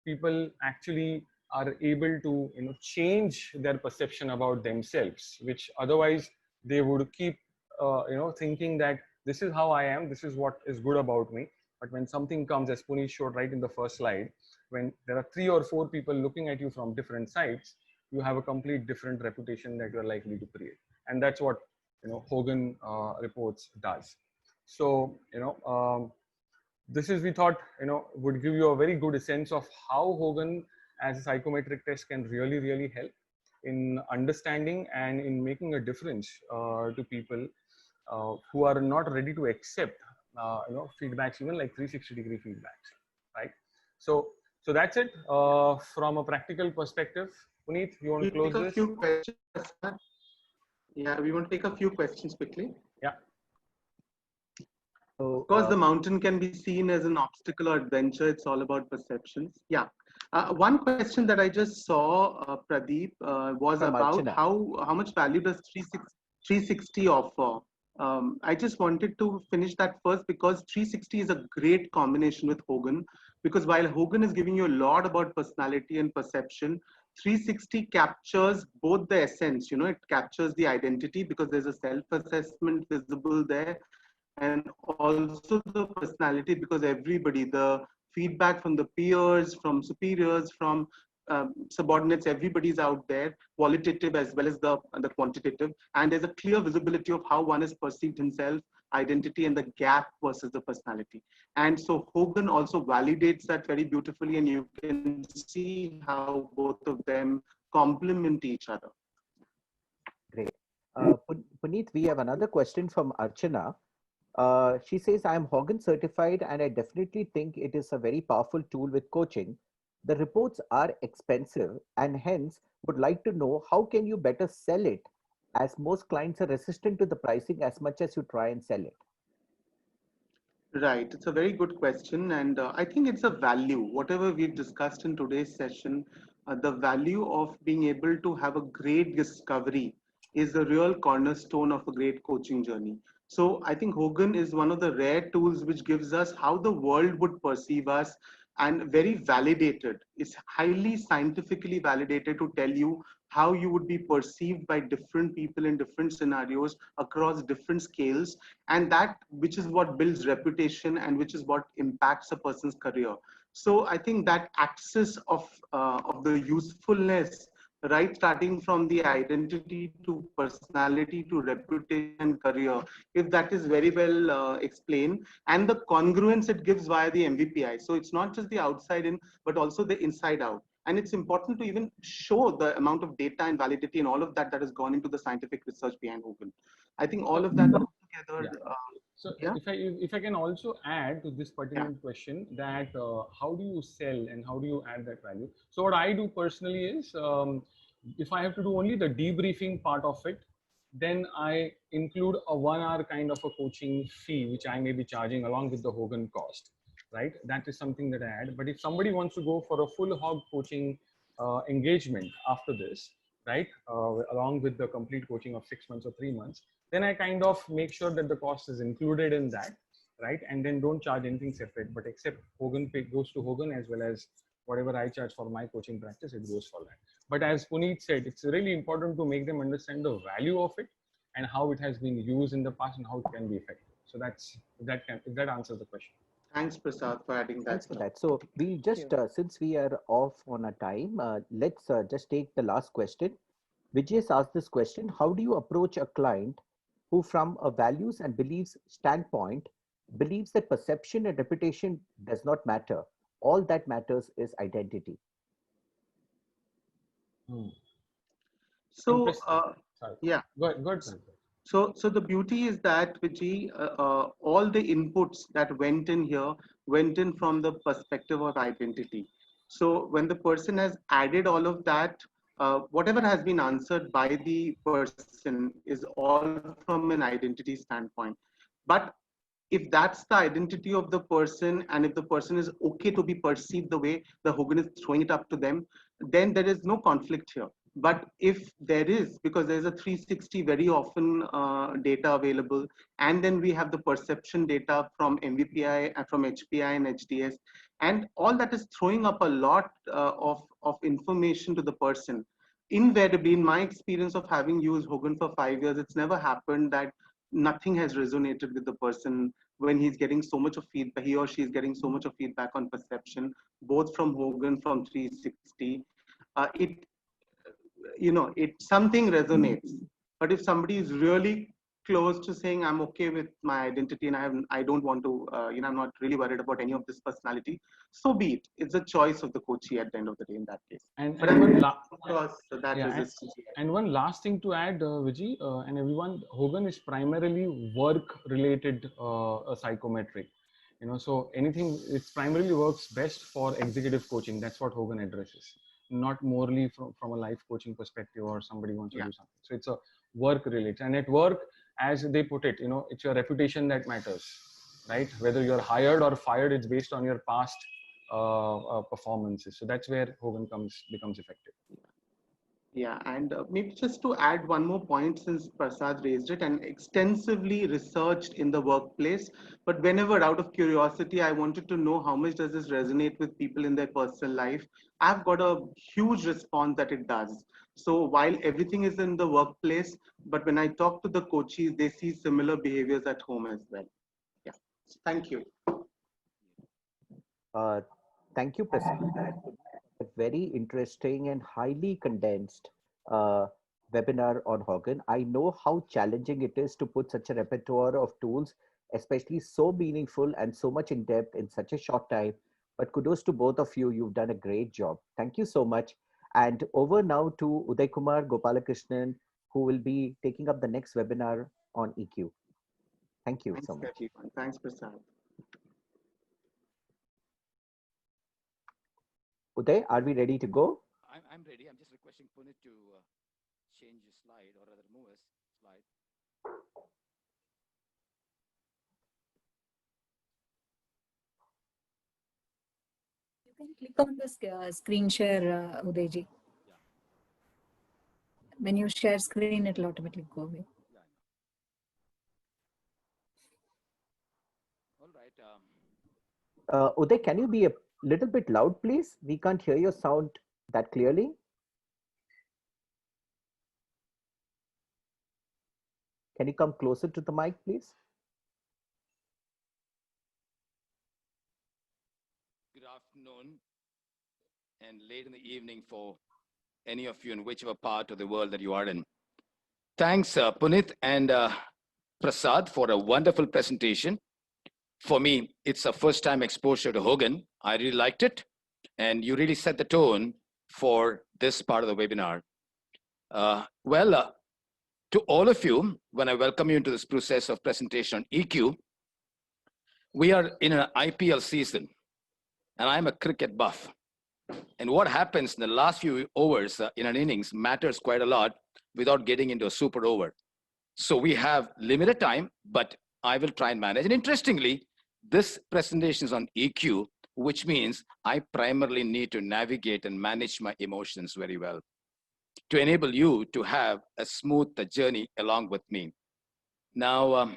S5: people actually are able to change their perception about themselves, which otherwise they would keep thinking that this is how I am, this is what is good about me. But when something comes, as Puneet showed right in the first slide, when there are 3 or 4 people looking at you from different sides, you have a complete different reputation that you're likely to create. And that's what Hogan reports does. So this is, we thought, would give you a very good sense of how Hogan as a psychometric test can really help in understanding and in making a difference to people who are not ready to accept feedbacks, even like 360-degree feedbacks, right? So that's it from a practical perspective. Puneet, you want to close this?
S1: Few questions. Yeah, we want to take a few questions quickly.
S5: Yeah.
S1: So, of course, the mountain can be seen as an obstacle or adventure. It's all about perceptions. Yeah. One question that I just saw, Pradeep, was
S4: From
S1: about
S4: Archana.
S1: how much value does 360 offer? I just wanted to finish that first, because 360 is a great combination with Hogan, because while Hogan is giving you a lot about personality and perception, 360 captures both the essence, it captures the identity because there's a self-assessment visible there, and also the personality because everybody, the feedback from the peers, from superiors, from subordinates, everybody's out there, qualitative as well as the quantitative, and there's a clear visibility of how one has perceived himself, identity, and the gap versus the personality. And so Hogan also validates that very beautifully, and you can see how both of them complement each other.
S4: Great. Puneet, we have another question from Archana. She says, I am Hogan certified and I definitely think it is a very powerful tool with coaching. The reports are expensive and hence would like to know how can you better sell it, as most clients are resistant to the pricing as much as you try and sell it.
S1: Right, it's a very good question, and I think it's a value. Whatever we've discussed in today's session, the value of being able to have a great discovery is the real cornerstone of a great coaching journey. So I think Hogan is one of the rare tools which gives us how the world would perceive us, and very validated. It's highly scientifically validated to tell you how you would be perceived by different people in different scenarios across different scales, and that which is what builds reputation and which is what impacts a person's career. So I think that axis of the usefulness, right, starting from the identity to personality to reputation and career, if that is very well explained, and the congruence it gives via the MVPI. So it's not just the outside in, but also the inside out. And it's important to even show the amount of data and validity and all of that has gone into the scientific research behind Hogan. I think all of that together.
S5: Yeah. So
S1: yeah.
S5: if I can also add to this particular question, that how do you sell and how do you add that value? So what I do personally is, if I have to do only the debriefing part of it, then I include a 1 hour kind of a coaching fee, which I may be charging along with the Hogan cost, right? That is something that I add. But if somebody wants to go for a full hog coaching engagement after this, right, along with the complete coaching of 6 months or 3 months, then I kind of make sure that the cost is included in that, right? And then don't charge anything separate, but except Hogan pay goes to Hogan, as well as whatever I charge for my coaching practice, it goes for that. But as Puneet said, it's really important to make them understand the value of it and how it has been used in the past and how it can be effective. So if that answers the question.
S1: Thanks, Prasad, for adding that.
S4: Thanks for that. So we just, since we are off on a time, let's just take the last question. Vijay has asked this question: how do you approach a client who, from a values and beliefs standpoint, believes that perception and reputation does not matter? All that matters is identity.
S1: So,
S5: yeah, go ahead.
S1: So the beauty is that, Vijay, all the inputs that went in here went in from the perspective of identity. So when the person has added all of that, whatever has been answered by the person is all from an identity standpoint. But if that's the identity of the person, and if the person is okay to be perceived the way the Hogan is throwing it up to them, then there is no conflict here. But if there is, because there's a 360 very often data available, and then we have the perception data from MVPI and from HPI and HDS, and all that is throwing up a lot of information to the person. Invariably, in my experience of having used Hogan for 5 years, it's never happened that nothing has resonated with the person when he's getting so much of feedback, he or she is getting so much of feedback on perception, both from Hogan, from 360. It something resonates. But if somebody is really close to saying I'm okay with my identity and I don't want to, I'm not really worried about any of this personality, so be it. It's a choice of the coachee at the end of the day in that case. But I would cross that resistance.
S5: And one last thing to add, Vijay, and everyone, Hogan is primarily work-related psychometric. So anything, it primarily works best for executive coaching. That's what Hogan addresses, not morely from a life coaching perspective or somebody wants to do something. So it's a work-related. And at work, as they put it, it's your reputation that matters, right? Whether you're hired or fired, it's based on your past performances. So that's where Hogan becomes effective.
S1: Yeah, and maybe just to add one more point, since Prasad raised it, and extensively researched in the workplace, but whenever out of curiosity, I wanted to know how much does this resonate with people in their personal life, I've got a huge response that it does. So while everything is in the workplace, but when I talk to the coaches, they see similar behaviors at home as well. Yeah, thank you.
S4: Thank you, Prasad. A very interesting and highly condensed webinar on Hogan. I know how challenging it is to put such a repertoire of tools, especially so meaningful and so much in depth in such a short time. But kudos to both of you. You've done a great job. Thank you so much. And over now to Uday Kumar Gopalakrishnan, who will be taking up the next webinar on EQ. Thank you so much.
S1: Everyone. Thanks, Prasad.
S4: Uday, are we ready to go?
S6: I'm ready. I'm just requesting Punit to change his slide, or rather move his slide.
S2: You can click on the screen share, Udayji.
S6: Yeah.
S2: When you share screen, it'll automatically go away.
S6: Yeah. All right.
S4: Uday, can you be a little bit loud, please? We can't hear your sound that clearly. Can you come closer to the mic, please?
S6: Good afternoon and late in the evening for any of you in whichever part of the world that you are in. Thanks, Punit and Prasad, for a wonderful presentation. For me, it's a first-time exposure to Hogan. I really liked it, and you really set the tone for this part of the webinar. To all of you, when I welcome you into this process of presentation on EQ, we are in an IPL season, and I'm a cricket buff. And what happens in the last few overs in an innings matters quite a lot without getting into a super over. So we have limited time, but I will try and manage. And interestingly, this presentation is on EQ, which means I primarily need to navigate and manage my emotions very well to enable you to have a smooth journey along with me. Now,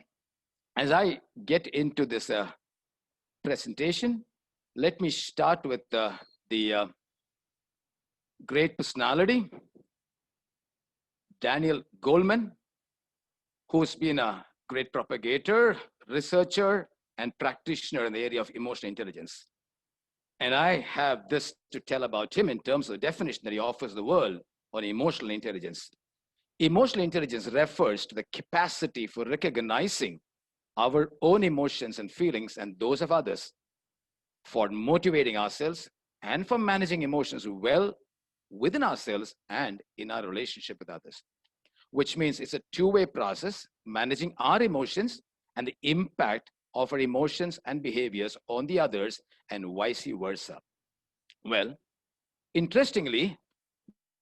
S6: as I get into this presentation, let me start with the great personality, Daniel Goleman, who's been a great propagator, researcher, and practitioner in the area of emotional intelligence. And I have this to tell about him in terms of the definition that he offers the world on emotional intelligence. Emotional intelligence refers to the capacity for recognizing our own emotions and feelings and those of others, for motivating ourselves and for managing emotions well within ourselves and in our relationship with others, which means it's a two-way process, managing our emotions and the impact of our emotions and behaviors on the others and vice versa. Well, interestingly,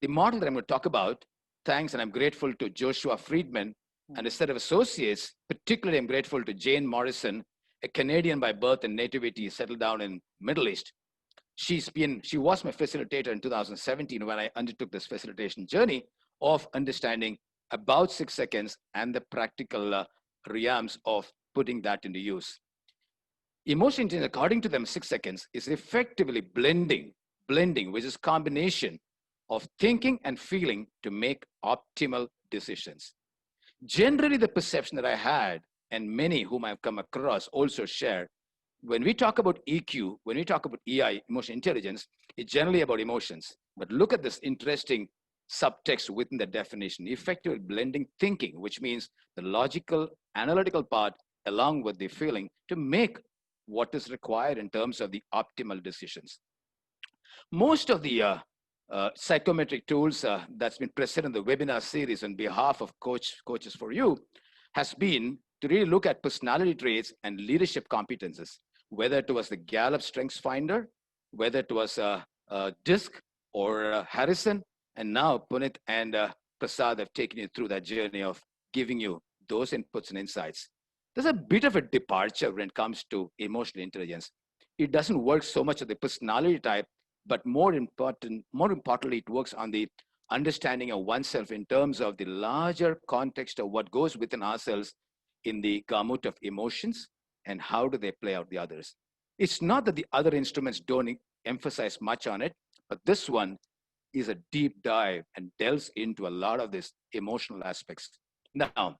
S6: the model that I'm going to talk about, thanks, and I'm grateful to Joshua Friedman and a set of associates. Particularly, I'm grateful to Jane Morrison, a Canadian by birth and nativity, settled down in Middle East. She was my facilitator in 2017 when I undertook this facilitation journey of understanding about 6 seconds and the practical realms of putting that into use. Emotion intelligence, according to them, 6 seconds is effectively blending, which is combination of thinking and feeling to make optimal decisions. Generally, the perception that I had, and many whom I've come across also share, when we talk about EQ, when we talk about EI, emotional intelligence, it's generally about emotions. But look at this interesting subtext within the definition, effectively blending thinking, which means the logical, analytical part along with the feeling to make what is required in terms of the optimal decisions. Most of the psychometric tools that's been presented in the webinar series on behalf of Coaches for You has been to really look at personality traits and leadership competences, whether it was the Gallup Strengths Finder, whether it was DISC or Harrison, and now Punit and Prasad have taken you through that journey of giving you those inputs and insights. There's a bit of a departure when it comes to emotional intelligence. It doesn't work so much at the personality type, but more importantly, it works on the understanding of oneself in terms of the larger context of what goes within ourselves in the gamut of emotions and how do they play out the others. It's not that the other instruments don't emphasize much on it, but this one is a deep dive and delves into a lot of these emotional aspects. Now,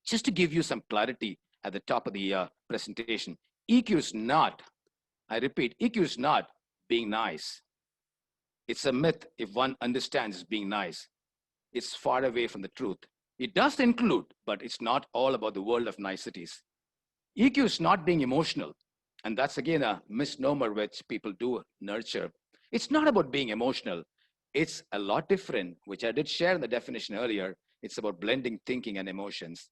S6: just to give you some clarity at the top of the presentation, EQ is not, I repeat, EQ is not being nice. It's a myth if one understands being nice. It's far away from the truth. It does include, but it's not all about the world of niceties. EQ is not being emotional. And that's again a misnomer which people do nurture. It's not about being emotional. It's a lot different, which I did share in the definition earlier. It's about blending thinking and emotions.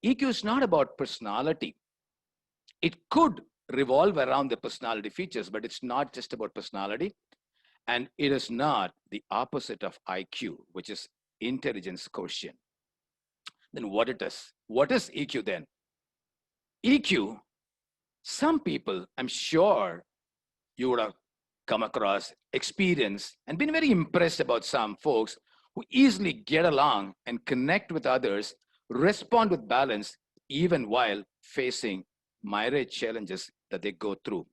S6: EQ is not about personality. It could revolve around the personality features, but it's not just about personality. And it is not the opposite of IQ, which is intelligence quotient. Then what it is? What is EQ then? EQ, some people, I'm sure you would have come across, experienced, and been very impressed about some folks who easily get along and connect with others, respond with balance, even while facing myriad challenges that they go through.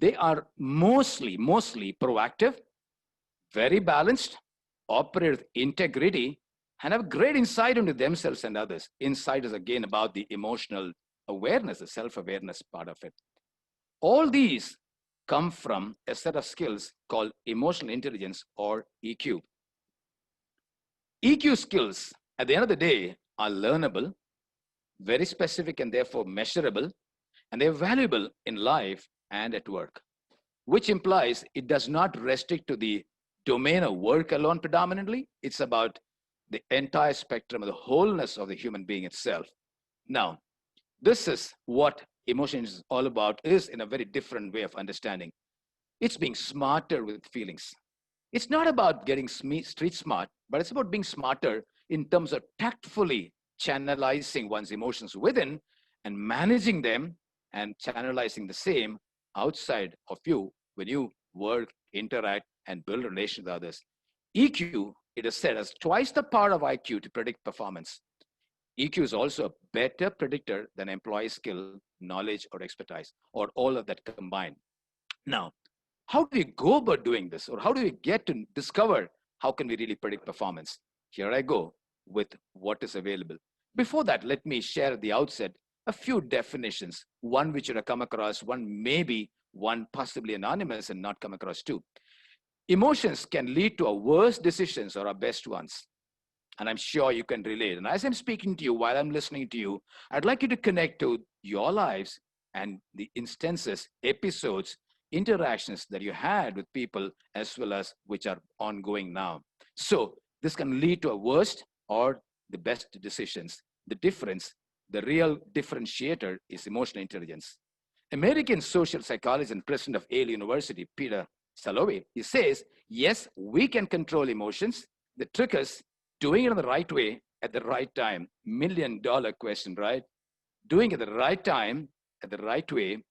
S6: They are mostly proactive, very balanced, operate with integrity, and have great insight into themselves and others. Insight is again about the emotional awareness, the self-awareness part of it. All these come from a set of skills called emotional intelligence or EQ. EQ skills, at the end of the day, are learnable, very specific and therefore measurable, and they're valuable in life and at work, which implies it does not restrict to the domain of work alone predominantly. It's about the entire spectrum of the wholeness of the human being itself. Now, this is what emotion is all about, is in a very different way of understanding. It's being smarter with feelings. It's not about getting street smart, but it's about being smarter in terms of tactfully channelizing one's emotions within and managing them and channelizing the same outside of you when you work, interact, and build relations with others. EQ, it is said, has twice the power of IQ to predict performance. EQ is also a better predictor than employee skill, knowledge, or expertise, or all of that combined. Now, how do we go about doing this? Or how do we get to discover how can we really predict performance? Here I go with what is available. Before that, let me share at the outset a few definitions, one which you have come across, one maybe, one possibly anonymous and not come across too. Emotions can lead to our worst decisions or our best ones. And I'm sure you can relate. And as I'm speaking to you, while I'm listening to you, I'd like you to connect to your lives and the instances, episodes, interactions that you had with people as well as which are ongoing now. So this can lead to a worst or the best decisions. The difference, the real differentiator is emotional intelligence. American social psychologist and president of Yale University, Peter Salovey. He says, yes, we can control emotions. The trick is doing it in the right way at the right time. $1 million question, right? Doing it at the right time, at the right way.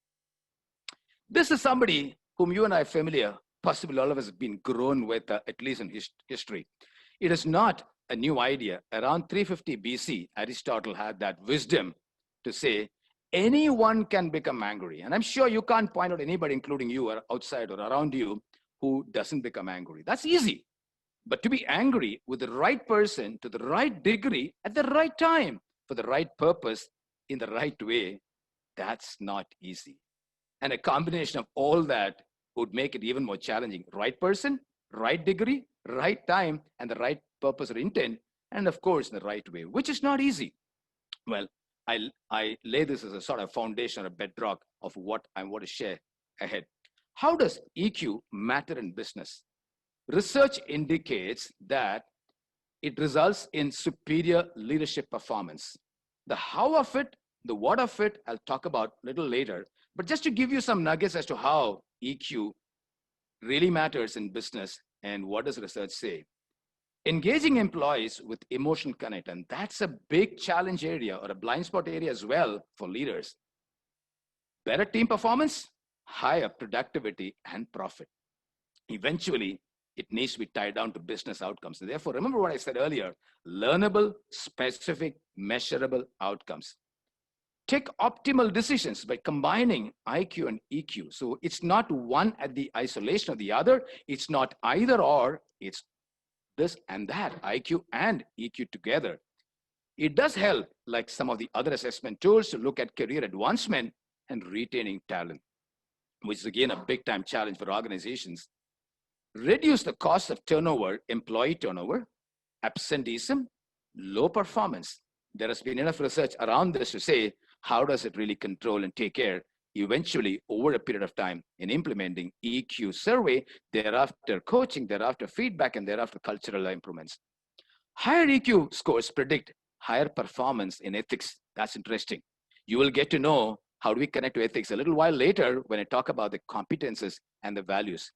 S6: This is somebody whom you and I are familiar, possibly all of us have been grown with, at least in history. It is not a new idea. Around 350 BC, Aristotle had that wisdom to say, anyone can become angry. And I'm sure you can't point out anybody, including you or outside or around you, who doesn't become angry. That's easy. But to be angry with the right person, to the right degree, at the right time, for the right purpose, in the right way, that's not easy. And a combination of all that would make it even more challenging. Right person, right degree, right time, and the right purpose or intent, and of course, in the right way, which is not easy. Well, I lay this as a sort of foundation or a bedrock of what I want to share ahead. How does EQ matter in business? Research indicates that it results in superior leadership performance. The how of it, the what of it, I'll talk about a little later. But just to give you some nuggets as to how EQ really matters in business and what does research say. Engaging employees with emotional connect, and that's a big challenge area or a blind spot area as well for leaders. Better team performance, higher productivity and profit. Eventually, it needs to be tied down to business outcomes. And therefore, remember what I said earlier, learnable, specific, measurable outcomes. Take optimal decisions by combining IQ and EQ. So it's not one at the isolation of the other. It's not either or, it's this and that, IQ and EQ together. It does help, like some of the other assessment tools, to look at career advancement and retaining talent, which is again a big time challenge for organizations. Reduce the cost of turnover, employee turnover, absenteeism, low performance. There has been enough research around this to say, how does it really control and take care eventually over a period of time in implementing EQ survey, thereafter coaching, thereafter feedback, and thereafter cultural improvements. Higher EQ scores predict higher performance in ethics. That's interesting. You will get to know how do we connect to ethics a little while later when I talk about the competences and the values.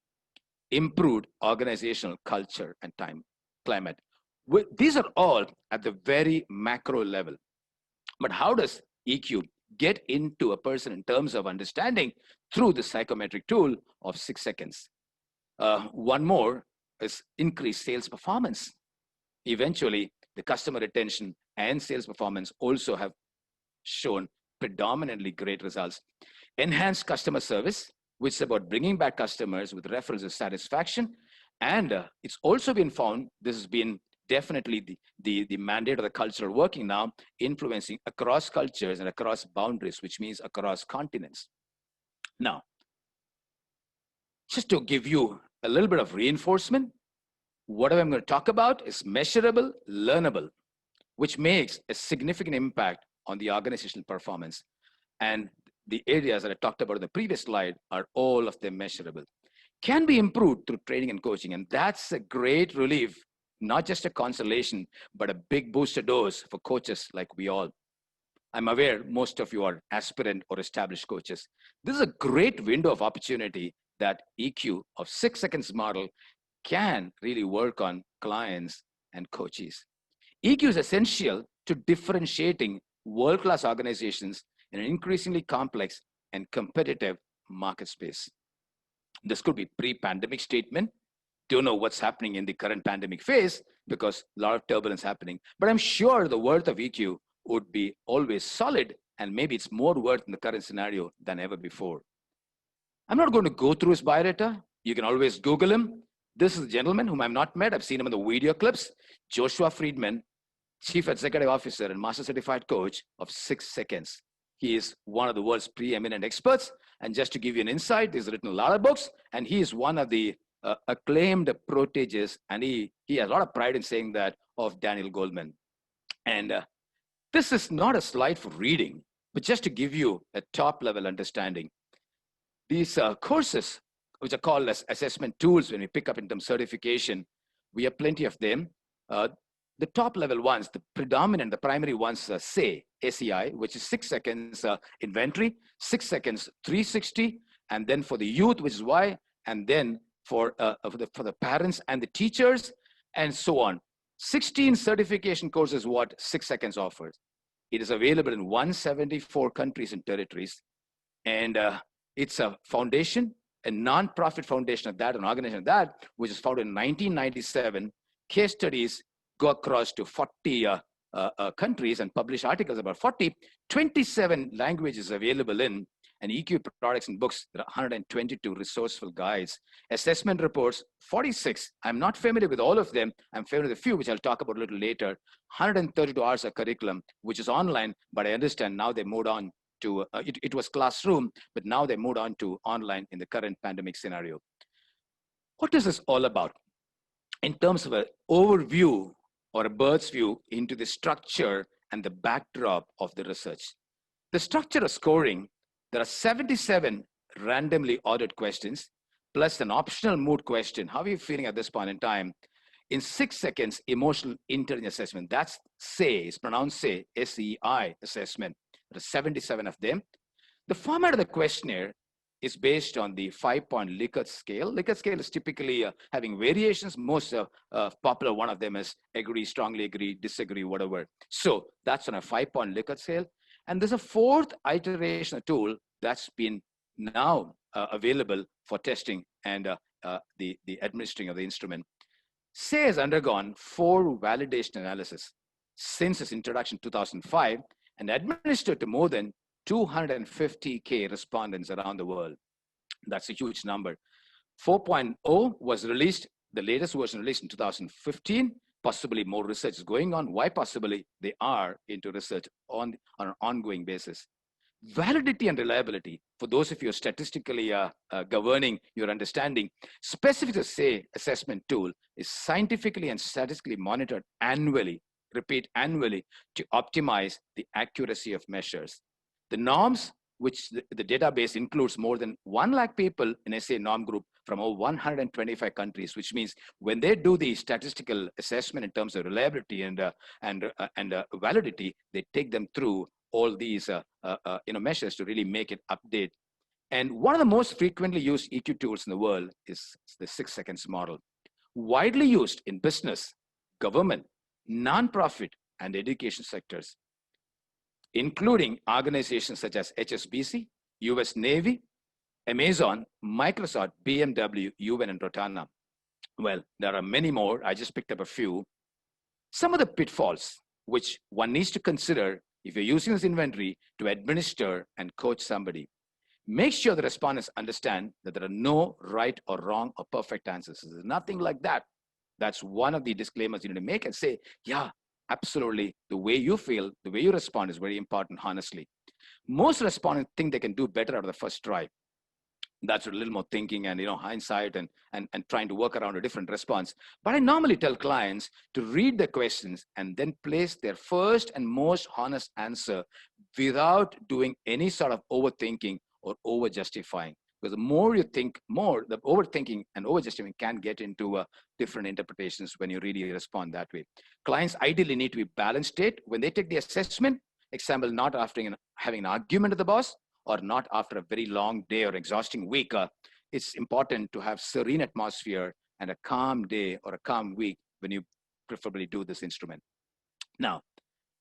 S6: Improved organizational culture and time climate. These are all at the very macro level. But how does EQ get into a person in terms of understanding through the psychometric tool of 6 seconds? One more is increased sales performance. Eventually, the customer retention and sales performance also have shown predominantly great results. Enhanced customer service, which is about bringing back customers with referrals of satisfaction. And it's also been found, this has been definitely the mandate of the cultural working now, influencing across cultures and across boundaries, which means across continents. Now, just to give you a little bit of reinforcement, what I'm going to talk about is measurable, learnable, which makes a significant impact on the organizational performance. And the areas that I talked about in the previous slide are all of them measurable. Can be improved through training and coaching. And that's a great relief, not just a consolation, but a big booster dose for coaches like we all. I'm aware most of you are aspirant or established coaches. This is a great window of opportunity that EQ of 6 seconds model can really work on clients and coaches. EQ is essential to differentiating world-class organizations in an increasingly complex and competitive market space. This could be pre-pandemic statement. Don't know what's happening in the current pandemic phase because a lot of turbulence happening, but I'm sure the worth of EQ would be always solid, and maybe it's more worth in the current scenario than ever before. I'm not going to go through his biodata. You can always Google him. This is a gentleman whom I've not met. I've seen him in the video clips. Joshua Friedman, Chief Executive Officer and Master Certified Coach of 6 seconds. He is one of the world's preeminent experts. And just to give you an insight, he's written a lot of books, and he is one of the acclaimed proteges, and he has a lot of pride in saying that, of Daniel Goleman. And this is not a slide for reading, but just to give you a top-level understanding. These courses, which are called as assessment tools when we pick up in terms of certification, we have plenty of them. The top-level ones, the predominant, the primary ones, SEI, which is 6 seconds inventory, 6 seconds 360, and then for the youth, which is Y, and then for the parents and the teachers, and so on. 16 certification courses what 6 Seconds offers. It is available in 174 countries and territories. And it's a foundation, a non-profit foundation of that, an organization of that, which is founded in 1997. Case studies go across to 40 countries and publish articles about 40, 27 languages available in, and EQ products and books. There are 122 resourceful guides, assessment reports, 46. I'm not familiar with all of them. I'm familiar with a few, which I'll talk about a little later. 132 hours of curriculum, which is online, but I understand now they moved on to, it was classroom, but now they moved on to online in the current pandemic scenario. What is this all about? In terms of an overview or a bird's view into the structure and the backdrop of the research. The structure of scoring, there are 77 randomly ordered questions, plus an optional mood question. How are you feeling at this point in time? In 6 seconds, emotional intelligence assessment. That's SEI, it's pronounced SEI, S-E-I assessment. There are 77 of them. The format of the questionnaire is based on the 5-point Likert scale. Likert scale is typically having variations. Most popular one of them is agree, strongly agree, disagree, whatever. So that's on a 5-point Likert scale. And there's a 4th iteration tool that's been now available for testing and the administering of the instrument. SEI has undergone 4 validation analysis since its introduction in 2005 and administered to more than 250K respondents around the world. That's a huge number. 4.0 was released, the latest version released in 2015. Possibly more research is going on. Why possibly? They are into research on an ongoing basis. Validity and reliability, for those of you statistically governing your understanding, specific to SEI assessment tool is scientifically and statistically monitored annually, repeat annually, to optimize the accuracy of measures. The norms, which the database includes more than 1 lakh people in SEI norm group from over 125 countries, which means when they do the statistical assessment in terms of reliability and validity, they take them through all these measures to really make it update. And one of the most frequently used EQ tools in the world is the 6 seconds model. Widely used in business, government, nonprofit, and education sectors, including organizations such as HSBC, US Navy, Amazon, Microsoft, BMW, UN, and Rotana. Well, there are many more. I just picked up a few. Some of the pitfalls which one needs to consider if you're using this inventory to administer and coach somebody. Make sure the respondents understand that there are no right or wrong or perfect answers. There's nothing like that. That's one of the disclaimers you need to make and say, yeah, absolutely. The way you feel, the way you respond is very important, honestly. Most respondents think they can do better out of the first try. That's a little more thinking and hindsight and trying to work around a different response. But I normally tell clients to read the questions and then place their first and most honest answer without doing any sort of overthinking or over-justifying. Because the more you think more, the overthinking and over-justifying can get into different interpretations when you really respond that way. Clients ideally need to be balanced state when they take the assessment. Example, not after having an argument with the boss, or not after a very long day or exhausting week. It's important to have serene atmosphere and a calm day or a calm week when you preferably do this instrument. Now,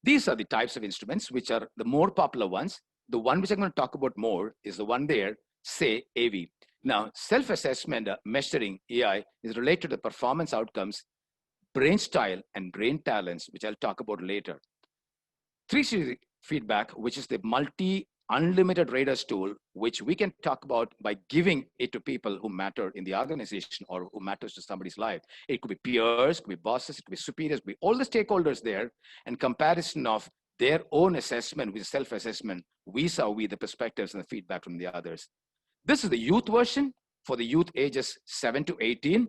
S6: these are the types of instruments which are the more popular ones. The one which I'm going to talk about more is the one there, SEI AV. Now, self-assessment measuring AI is related to performance outcomes, brain style, and brain talents, which I'll talk about later. 360 feedback, which is the unlimited radars tool, which we can talk about by giving it to people who matter in the organization or who matters to somebody's life. It could be peers, it could be bosses, it could be superiors, it could be all the stakeholders there, and comparison of their own assessment with self-assessment, vis-a-vis the perspectives and the feedback from the others. This is the youth version for the youth ages 7 to 18,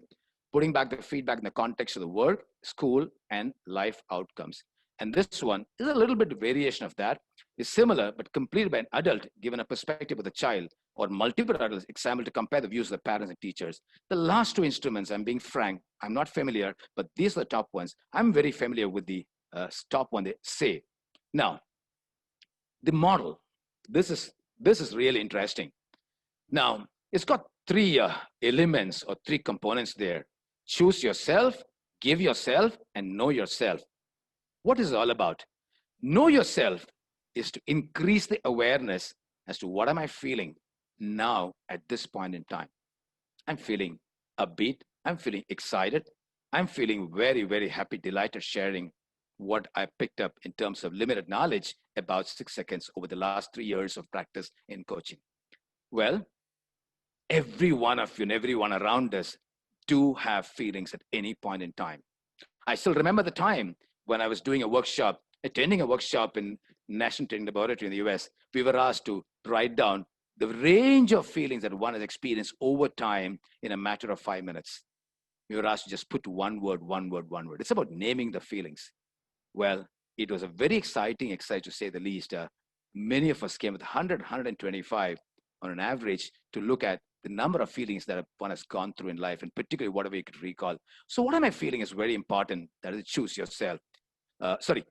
S6: putting back the feedback in the context of the work, school, and life outcomes. And this one is a little bit of variation of that. It's similar, but completed by an adult, given a perspective of the child, or multiple adults, example, to compare the views of the parents and teachers. The last 2 instruments, I'm being frank, I'm not familiar, but these are the top ones. I'm very familiar with the top one, they SEI. Now, the model, this is really interesting. Now, it's got three elements or three components there. Choose yourself, give yourself, and know yourself. What is it all about? Know yourself is to increase the awareness as to what am I feeling now at this point in time. I'm feeling upbeat. I'm feeling excited. I'm feeling very, very happy, delighted sharing what I picked up in terms of limited knowledge about 6 seconds over the last 3 years of practice in coaching. Well, every one of you and everyone around us do have feelings at any point in time. I still remember the time when I was doing a workshop, attending a workshop in National Training Laboratory in the US. We were asked to write down the range of feelings that one has experienced over time in a matter of 5 minutes. We were asked to just put one word, one word, one word. It's about naming the feelings. Well, it was a very exciting exercise to say the least. Many of us came with 100, 125 on an average to look at the number of feelings that one has gone through in life, and particularly whatever you could recall. So what am I feeling is very important. That is, choose yourself.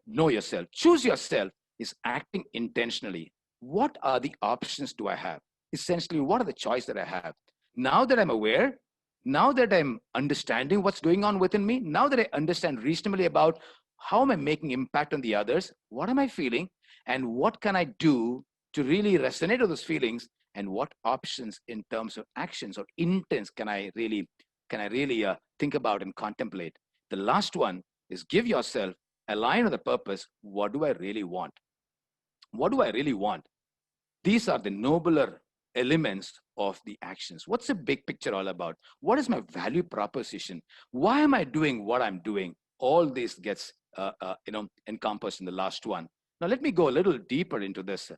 S6: Know yourself. Choose yourself is acting intentionally. What are the options do I have? Essentially, what are the choices that I have? Now that I'm aware, now that I'm understanding what's going on within me, now that I understand reasonably about how am I making impact on the others, what am I feeling, and what can I do to really resonate with those feelings, and what options in terms of actions or intents can I really think about and contemplate. The last one is give yourself, align with the purpose. What do I really want? What do I really want? These are the nobler elements of the actions. What's the big picture all about? What is my value proposition? Why am I doing what I'm doing? All this gets encompassed in the last one. Now let me go a little deeper into this.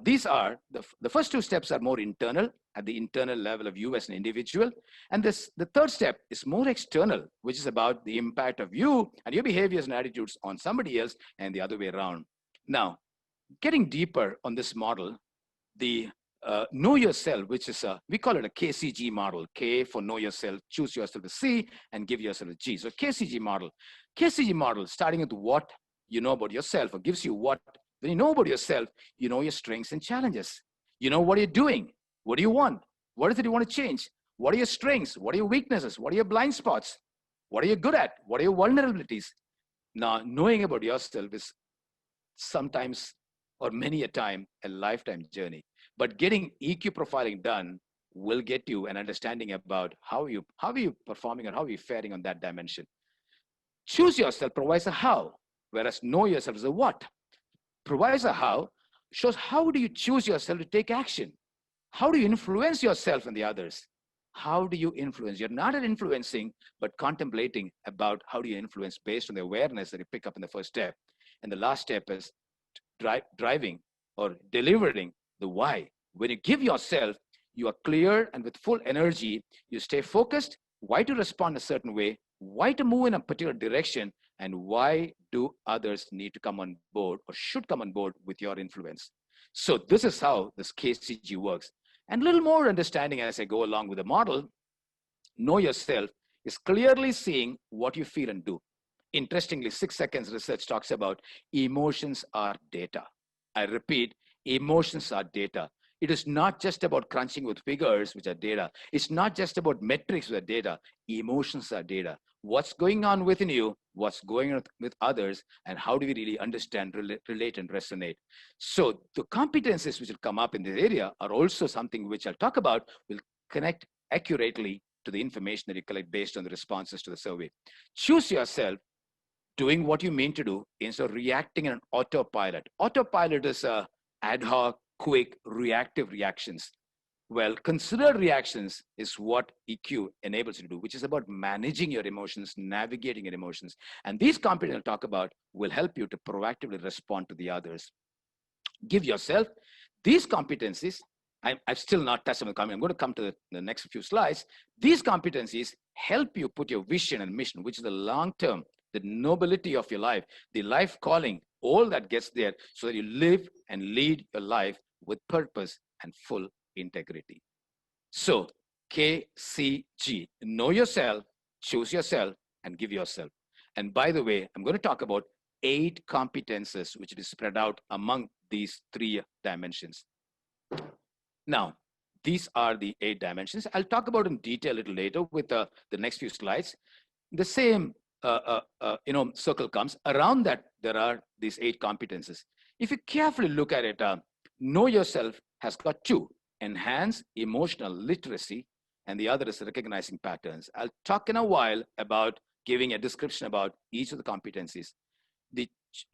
S6: These are the first two steps are more internal, at the internal level of you as an individual, and the third step is more external, which is about the impact of you and your behaviors and attitudes on somebody else, and the other way around. Now, getting deeper on this model, the know yourself, which is we call it a KCG model. K for know yourself, choose yourself a C, and give yourself a G. So KCG model, starting with what you know about yourself, or gives you what. When you know about yourself, you know your strengths and challenges. You know what you're doing. What do you want? What is it you want to change? What are your strengths? What are your weaknesses? What are your blind spots? What are you good at? What are your vulnerabilities? Now, knowing about yourself is sometimes, or many a time, a lifetime journey. But getting EQ profiling done will get you an understanding about how are you performing and how are you faring on that dimension. Choose yourself provides a how, whereas know yourself is a what. Provides a how, shows how do you choose yourself to take action? How do you influence yourself and the others? How do you influence? You're not at influencing, but contemplating about how do you influence based on the awareness that you pick up in the first step. And the last step is driving or delivering the why. When you give yourself, you are clear and with full energy, you stay focused, why to respond a certain way, why to move in a particular direction, and why do others need to come on board or should come on board with your influence. So this is how this KCG works. And a little more understanding as I go along with the model, know yourself is clearly seeing what you feel and do. Interestingly, 6 seconds research talks about emotions are data. I repeat, emotions are data. It is not just about crunching with figures, which are data. It's not just about metrics, which are data. Emotions are data. What's going on within you, what's going on with others, and how do we really understand, relate, and resonate? So the competencies which will come up in this area are also something which I'll talk about, will connect accurately to the information that you collect based on the responses to the survey. Choose yourself, doing what you mean to do instead of reacting in an autopilot. Autopilot is ad hoc, quick, reactive reactions. Well, considered reactions is what EQ enables you to do, which is about managing your emotions, navigating your emotions. And these competencies I'll talk about will help you to proactively respond to the others. Give yourself these competencies. I've still not touched on the competency. I'm going to come to the next few slides. These competencies help you put your vision and mission, which is the long-term, the nobility of your life, the life calling, all that gets there so that you live and lead your life with purpose and full integrity. So KCG, know yourself, choose yourself, and give yourself. And by the way, I'm going to talk about 8 competences which is spread out among these 3 dimensions. Now, these are the 8 dimensions. I'll talk about in detail a little later with the next few slides. The same circle comes. Around that, there are these 8 competences. If you carefully look at it, know yourself has got 2: enhance emotional literacy, and the other is recognizing patterns. I'll talk in a while about giving a description about each of the competencies. The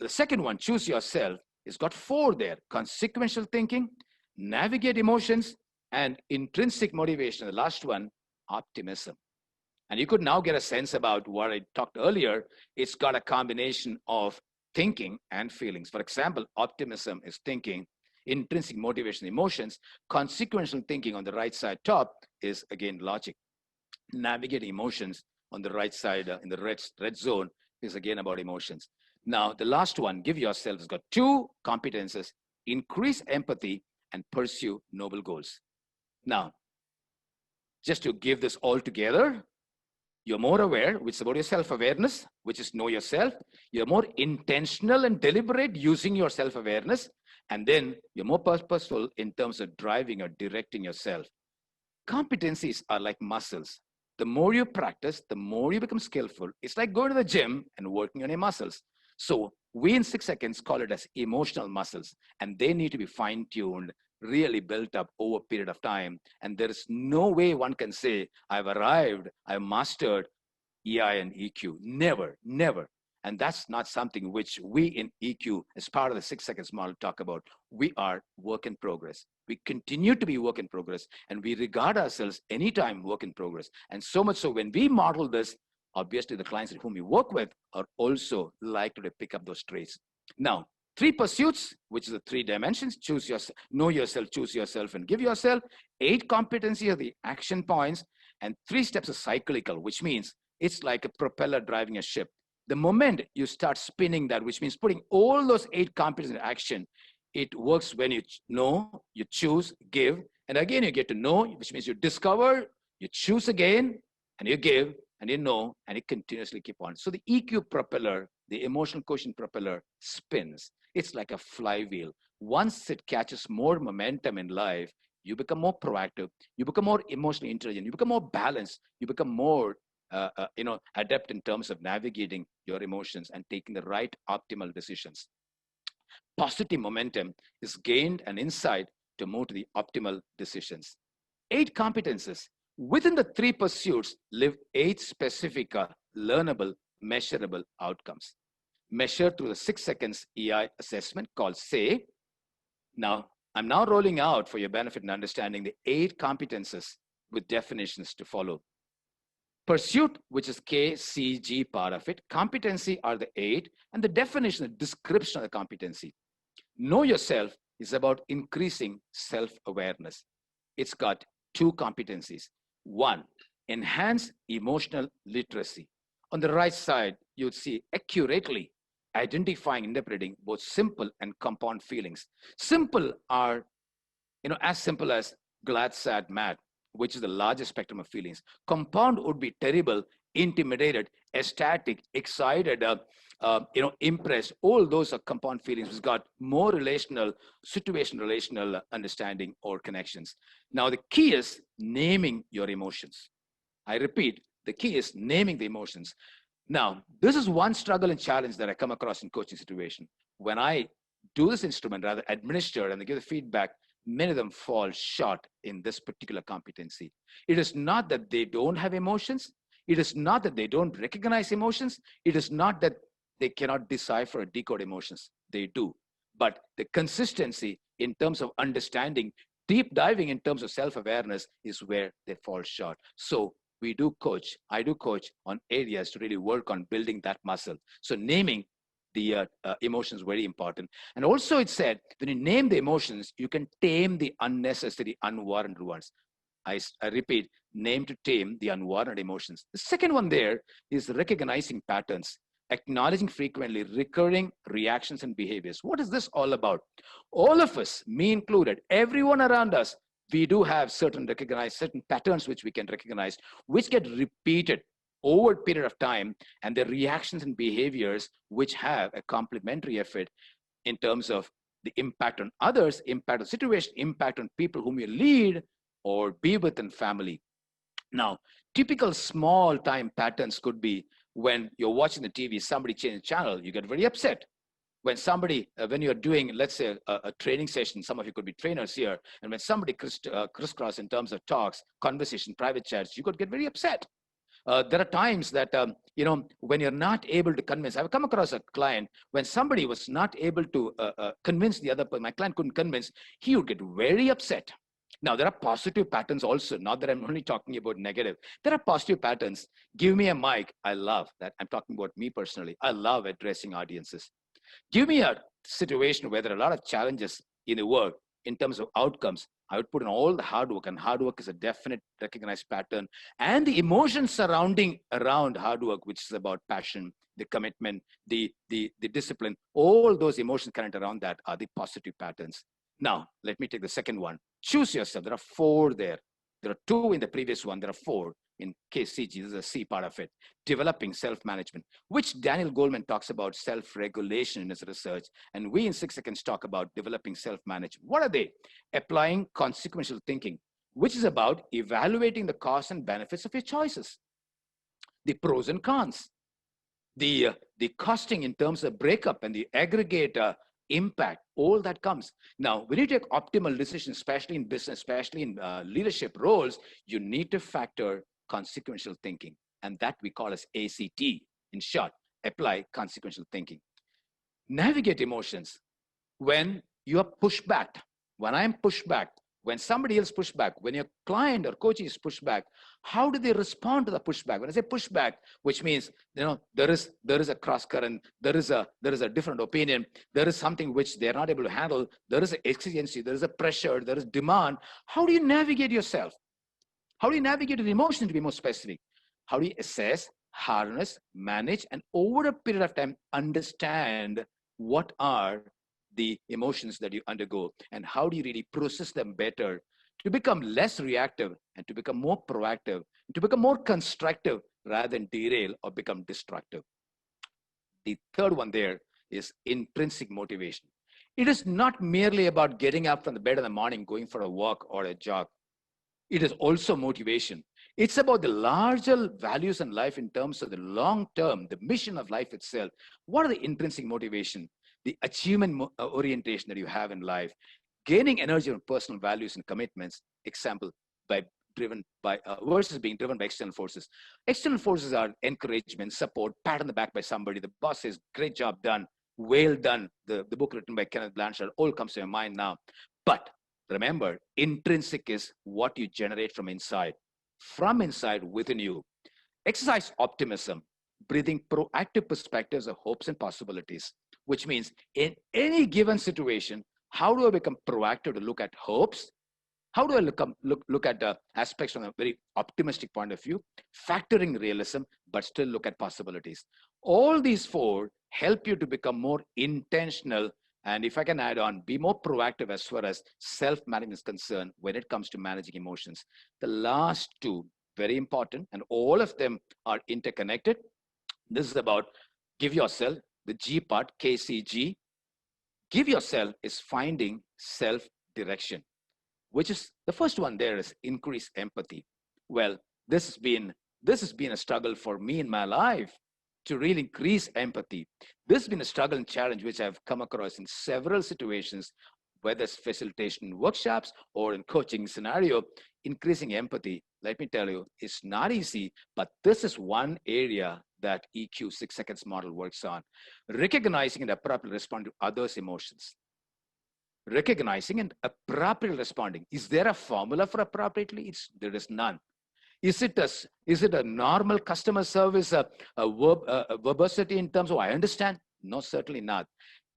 S6: second one, choose yourself, has got 4 there: consequential thinking, navigate emotions, and intrinsic motivation. The last one, optimism. And you could now get a sense about what I talked earlier. It's got a combination of thinking and feelings. For example, optimism is thinking, intrinsic motivation, emotions. Consequential thinking on the right side top is again logic. Navigating emotions on the right side in the red zone is again about emotions. Now, the last one, give yourself, has got 2 competences: increase empathy and pursue noble goals. Now, just to give this all together, you're more aware, which is about your self-awareness, which is know yourself. You're more intentional and deliberate using your self-awareness. And then you're more purposeful in terms of driving or directing yourself. Competencies are like muscles. The more you practice, the more you become skillful. It's like going to the gym and working on your muscles. So we in 6 seconds call it as emotional muscles, and they need to be fine-tuned, really built up over a period of time. And there is no way one can say, I've arrived, I've mastered EI and EQ. Never, never. And that's not something which we in EQ, as part of the 6 seconds model, talk about. We are work in progress. We continue to be work in progress, and we regard ourselves anytime work in progress. And so much so when we model this, obviously the clients whom we work with are also likely to pick up those traits. Now, 3 pursuits, which is the 3 dimensions: choose yourself, know yourself, choose yourself, and give yourself. 8 competency are the action points, and 3 steps are cyclical, which means it's like a propeller driving a ship. The moment you start spinning that, which means putting all those 8 competencies in action, it works when you know, you choose, give, and again you get to know, which means you discover, you choose again, and you give, and you know, and you continuously keep on. So the EQ propeller, the emotional quotient propeller, spins. It's like a flywheel. Once it catches more momentum in life, you become more proactive, you become more emotionally intelligent, you become more balanced, you become more adept in terms of navigating your emotions and taking the right optimal decisions. Positive momentum is gained and insight to move to the optimal decisions. 8 competences. Within the 3 pursuits live 8 specific learnable, measurable outcomes. Measured through the 6 seconds EI assessment called SAY. Now, I'm now rolling out for your benefit and understanding the 8 competences with definitions to follow. Pursuit, which is KCG part of it. Competency are the 8, and the definition, the description of the competency. Know yourself is about increasing self-awareness. It's got 2 competencies. 1, enhance emotional literacy. On the right side, you would see accurately identifying, interpreting both simple and compound feelings. Simple are, as simple as glad, sad, mad, which is the largest spectrum of feelings. Compound would be terrible, intimidated, ecstatic, excited, impressed. All those are compound feelings. It's got more relational, relational understanding or connections. Now, the key is naming your emotions. I repeat, the key is naming the emotions. Now, this is one struggle and challenge that I come across in coaching situation. When I do this instrument, rather administer and they give the feedback, many of them fall short in this particular competency. It is not that they don't have emotions. It is not that they don't recognize emotions. It is not that they cannot decipher or decode emotions. They do. But the consistency in terms of understanding, deep diving in terms of self-awareness is where they fall short. So I do coach on areas to really work on building that muscle. So naming the emotions is very important. And also it said, when you name the emotions, you can tame the unnecessary, unwarranted ones. I repeat, name to tame the unwarranted emotions. The second one there is recognizing patterns, acknowledging frequently recurring reactions and behaviors. What is this all about? All of us, me included, everyone around us, we do have certain patterns which we can recognize, which get repeated over a period of time, and the reactions and behaviors which have a complementary effect in terms of the impact on others, impact on situation, impact on people whom you lead, or be within family. Now, typical small time patterns could be when you're watching the TV, somebody changes channel, you get very upset. When somebody, when you're doing, let's say, a training session, some of you could be trainers here, and when somebody crisscross in terms of talks, conversation, private chats, you could get very upset. There are times that, when you're not able to convince, I've come across a client, when somebody was not able to convince the other person, my client couldn't convince, he would get very upset. Now, there are positive patterns also, not that I'm only talking about negative. There are positive patterns. Give me a mic. I love that. I'm talking about me personally. I love addressing audiences. Give me a situation where there are a lot of challenges in the work in terms of outcomes. I would put in all the hard work, and hard work is a definite recognized pattern. And the emotions surrounding around hard work, which is about passion, the commitment, the discipline, all those emotions connected around that are the positive patterns. Now, let me take the second one. Choose yourself. There are 4 there. There are 2 in the previous one. There are 4 in KCG. This is a C part of it. Developing self-management, which Daniel Goleman talks about self-regulation in his research. And we in 6 Seconds talk about developing self-management. What are they? Applying consequential thinking, which is about evaluating the costs and benefits of your choices, the pros and cons, the costing in terms of breakup and the aggregate impact, all that comes. Now, when you take optimal decisions, especially in business, especially in leadership roles, you need to factor consequential thinking. And that we call as ACT. In short, apply consequential thinking. Navigate emotions. When you are pushed back, when I'm pushed back, when somebody else pushed back, when your client or coach is pushed back, how do they respond to the pushback? When I say pushback, which means there is a cross current, there is a different opinion, there is something which they're not able to handle, there is an exigency, there is a pressure, there is demand. How do you navigate yourself? How do you navigate your emotion, to be more specific? How do you assess, harness, manage, and over a period of time understand what are the emotions that you undergo, and how do you really process them better to become less reactive and to become more proactive, to become more constructive rather than derail or become destructive. The third one there is intrinsic motivation. It is not merely about getting up from the bed in the morning, going for a walk or a jog. It is also motivation. It's about the larger values in life in terms of the long term, the mission of life itself. What are the intrinsic motivation? The achievement orientation that you have in life, gaining energy from personal values and commitments, example, versus being driven by external forces. External forces are encouragement, support, pat on the back by somebody. The boss says, great job done, well done. The book written by Kenneth Blanchard, all comes to your mind now. But remember, intrinsic is what you generate from inside within you. Exercise optimism, breathing proactive perspectives of hopes and possibilities, which means in any given situation, how do I become proactive to look at hopes? How do I look at the aspects from a very optimistic point of view, factoring realism, but still look at possibilities? All these 4 help you to become more intentional. And if I can add on, be more proactive as far as self-management is concerned when it comes to managing emotions. The last 2, very important, and all of them are interconnected. This is about give yourself, the G part, KCG. Give yourself is finding self-direction, which is the first one there is increase empathy. Well, this has been a struggle for me in my life to really increase empathy. This has been a struggle and challenge which I've come across in several situations, whether it's facilitation workshops or in coaching scenario. Increasing empathy, let me tell you, it's not easy, but this is one area that EQ 6 Seconds model works on. Recognizing and appropriately responding to others' emotions. Recognizing and appropriately responding. Is there a formula for appropriately? There is none. Is it a normal customer service verbosity in terms of I understand? No, certainly not.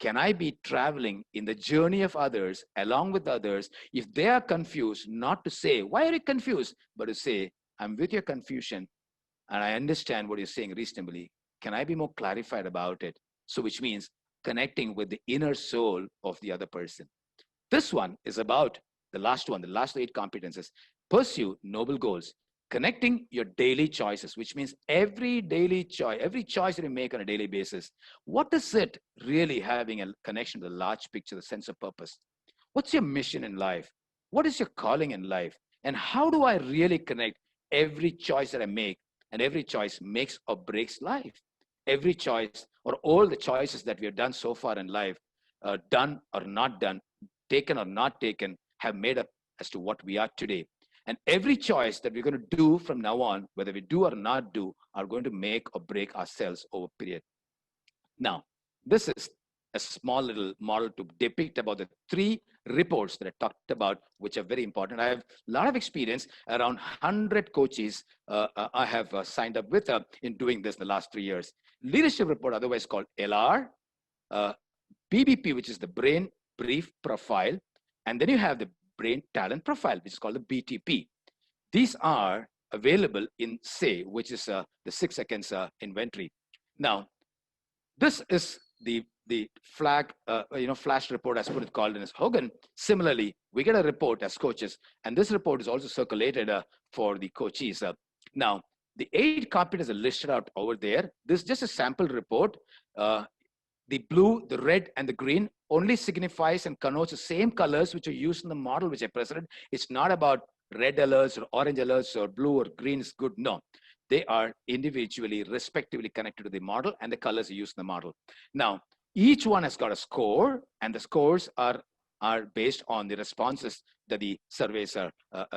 S6: Can I be traveling in the journey of others, along with others, if they are confused, not to say, why are you confused? But to say, I'm with your confusion and I understand what you're saying reasonably. Can I be more clarified about it? So which means connecting with the inner soul of the other person. This one is about the last 8 competences. Pursue noble goals. Connecting your daily choices, which means every choice that you make on a daily basis. What is it really having a connection to the large picture, the sense of purpose? What's your mission in life? What is your calling in life? And how do I really connect every choice that I make? And every choice makes or breaks life. Every choice or all the choices that we have done so far in life, done or not done, taken or not taken, have made up as to what we are today. And every choice that we're going to do from now on, whether we do or not do, are going to make or break ourselves over a period. Now, this is a small little model to depict about the 3 reports that I talked about, which are very important. I have a lot of experience, around 100 coaches I have signed up with in doing this in the last 3 years. Leadership report, otherwise called LR, BBP, which is the brain brief profile, and then you have the brain talent profile, which is called the BTP. These are available in SAY, which is the 6 seconds inventory. Now, this is the flag, flash report, as put it called in as Hogan. Similarly, we get a report as coaches, and this report is also circulated for the coaches. Now, the 8 competitors are listed out over there. This is just a sample report. The blue, the red, and the green only signifies and connotes the same colors which are used in the model which I presented. It's not about red alerts or orange alerts or blue or green is good. No, they are individually, respectively connected to the model, and the colors are used in the model. Now, each one has got a score, and the scores are based on the responses that the surveys are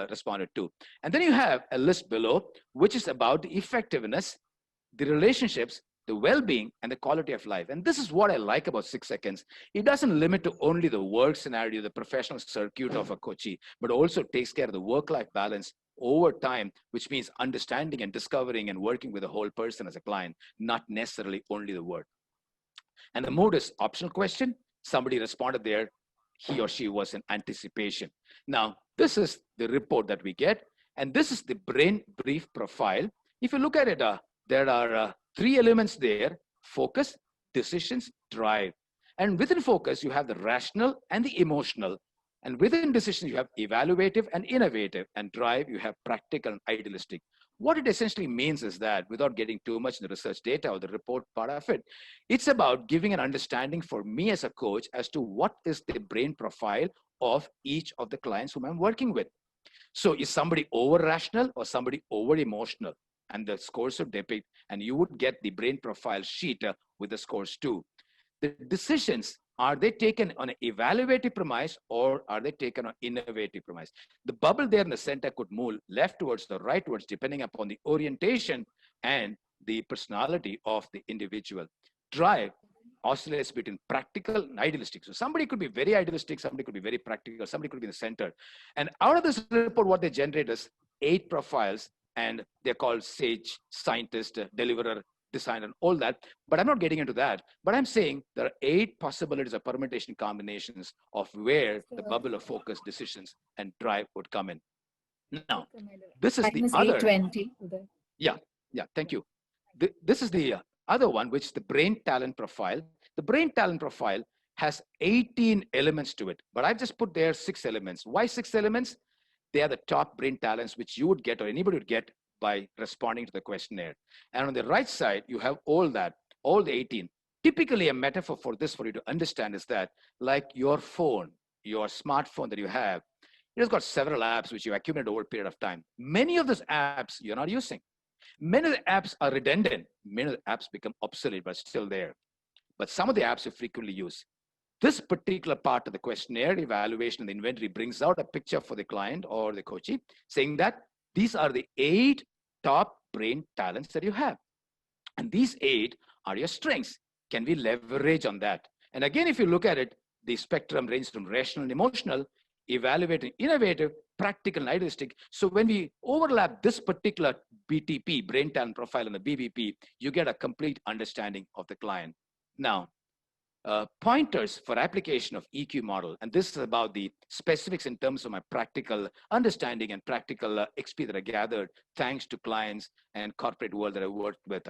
S6: responded to. And then you have a list below, which is about the effectiveness, the relationships, the well-being, and the quality of life. And this is what I like about 6 seconds. It doesn't limit to only the work scenario, the professional circuit of a coachee, but also takes care of the work-life balance over time, which means understanding and discovering and working with the whole person as a client, not necessarily only the work. And the mode is optional question. Somebody responded there, he or she was in anticipation. Now, this is the report that we get, and this is the brain brief profile. If you look at it, there are 3 elements there: focus, decisions, drive. And within focus, you have the rational and the emotional. And within decisions, you have evaluative and innovative. And drive, you have practical and idealistic. What it essentially means is that, without getting too much in the research data or the report part of it, it's about giving an understanding for me as a coach as to what is the brain profile of each of the clients whom I'm working with. So is somebody over-rational or somebody over-emotional? And the scores would depict, and you would get the brain profile sheet with the scores too. The decisions, are they taken on an evaluative premise or are they taken on innovative premise? The bubble there in the center could move leftwards or rightwards depending upon the orientation and the personality of the individual. Drive oscillates between practical and idealistic. So somebody could be very idealistic, somebody could be very practical, somebody could be in the center. And out of this report, what they generate is 8 profiles, and they're called SAGE, scientist, deliverer, design, and all that. But I'm not getting into that. But I'm saying there are 8 possibilities of permutation combinations of where the bubble of focus, decisions, and drive would come in. Now, this is the other.
S2: 8:20.
S6: Yeah, thank you. This is the other one, which is the brain talent profile. The brain talent profile has 18 elements to it, but I've just put there 6 elements. Why 6 elements? They are the top brain talents which you would get or anybody would get by responding to the questionnaire. And on the right side, you have all that, all the 18. Typically, a metaphor for this for you to understand is that, like your phone, your smartphone that you have, it has got several apps which you accumulate over a period of time. Many of those apps you're not using. Many of the apps are redundant. Many of the apps become obsolete, but still there. But some of the apps you frequently use. This particular part of the questionnaire evaluation and the inventory brings out a picture for the client or the coachee saying that these are the 8 top brain talents that you have. And these 8 are your strengths. Can we leverage on that? And again, if you look at it, the spectrum ranges from rational and emotional, evaluative, innovative, practical, and idealistic. So when we overlap this particular BTP, brain talent profile, and the BBP, you get a complete understanding of the client. Now, pointers for application of EQ model. And this is about the specifics in terms of my practical understanding and practical experience that I gathered thanks to clients and corporate world that I worked with.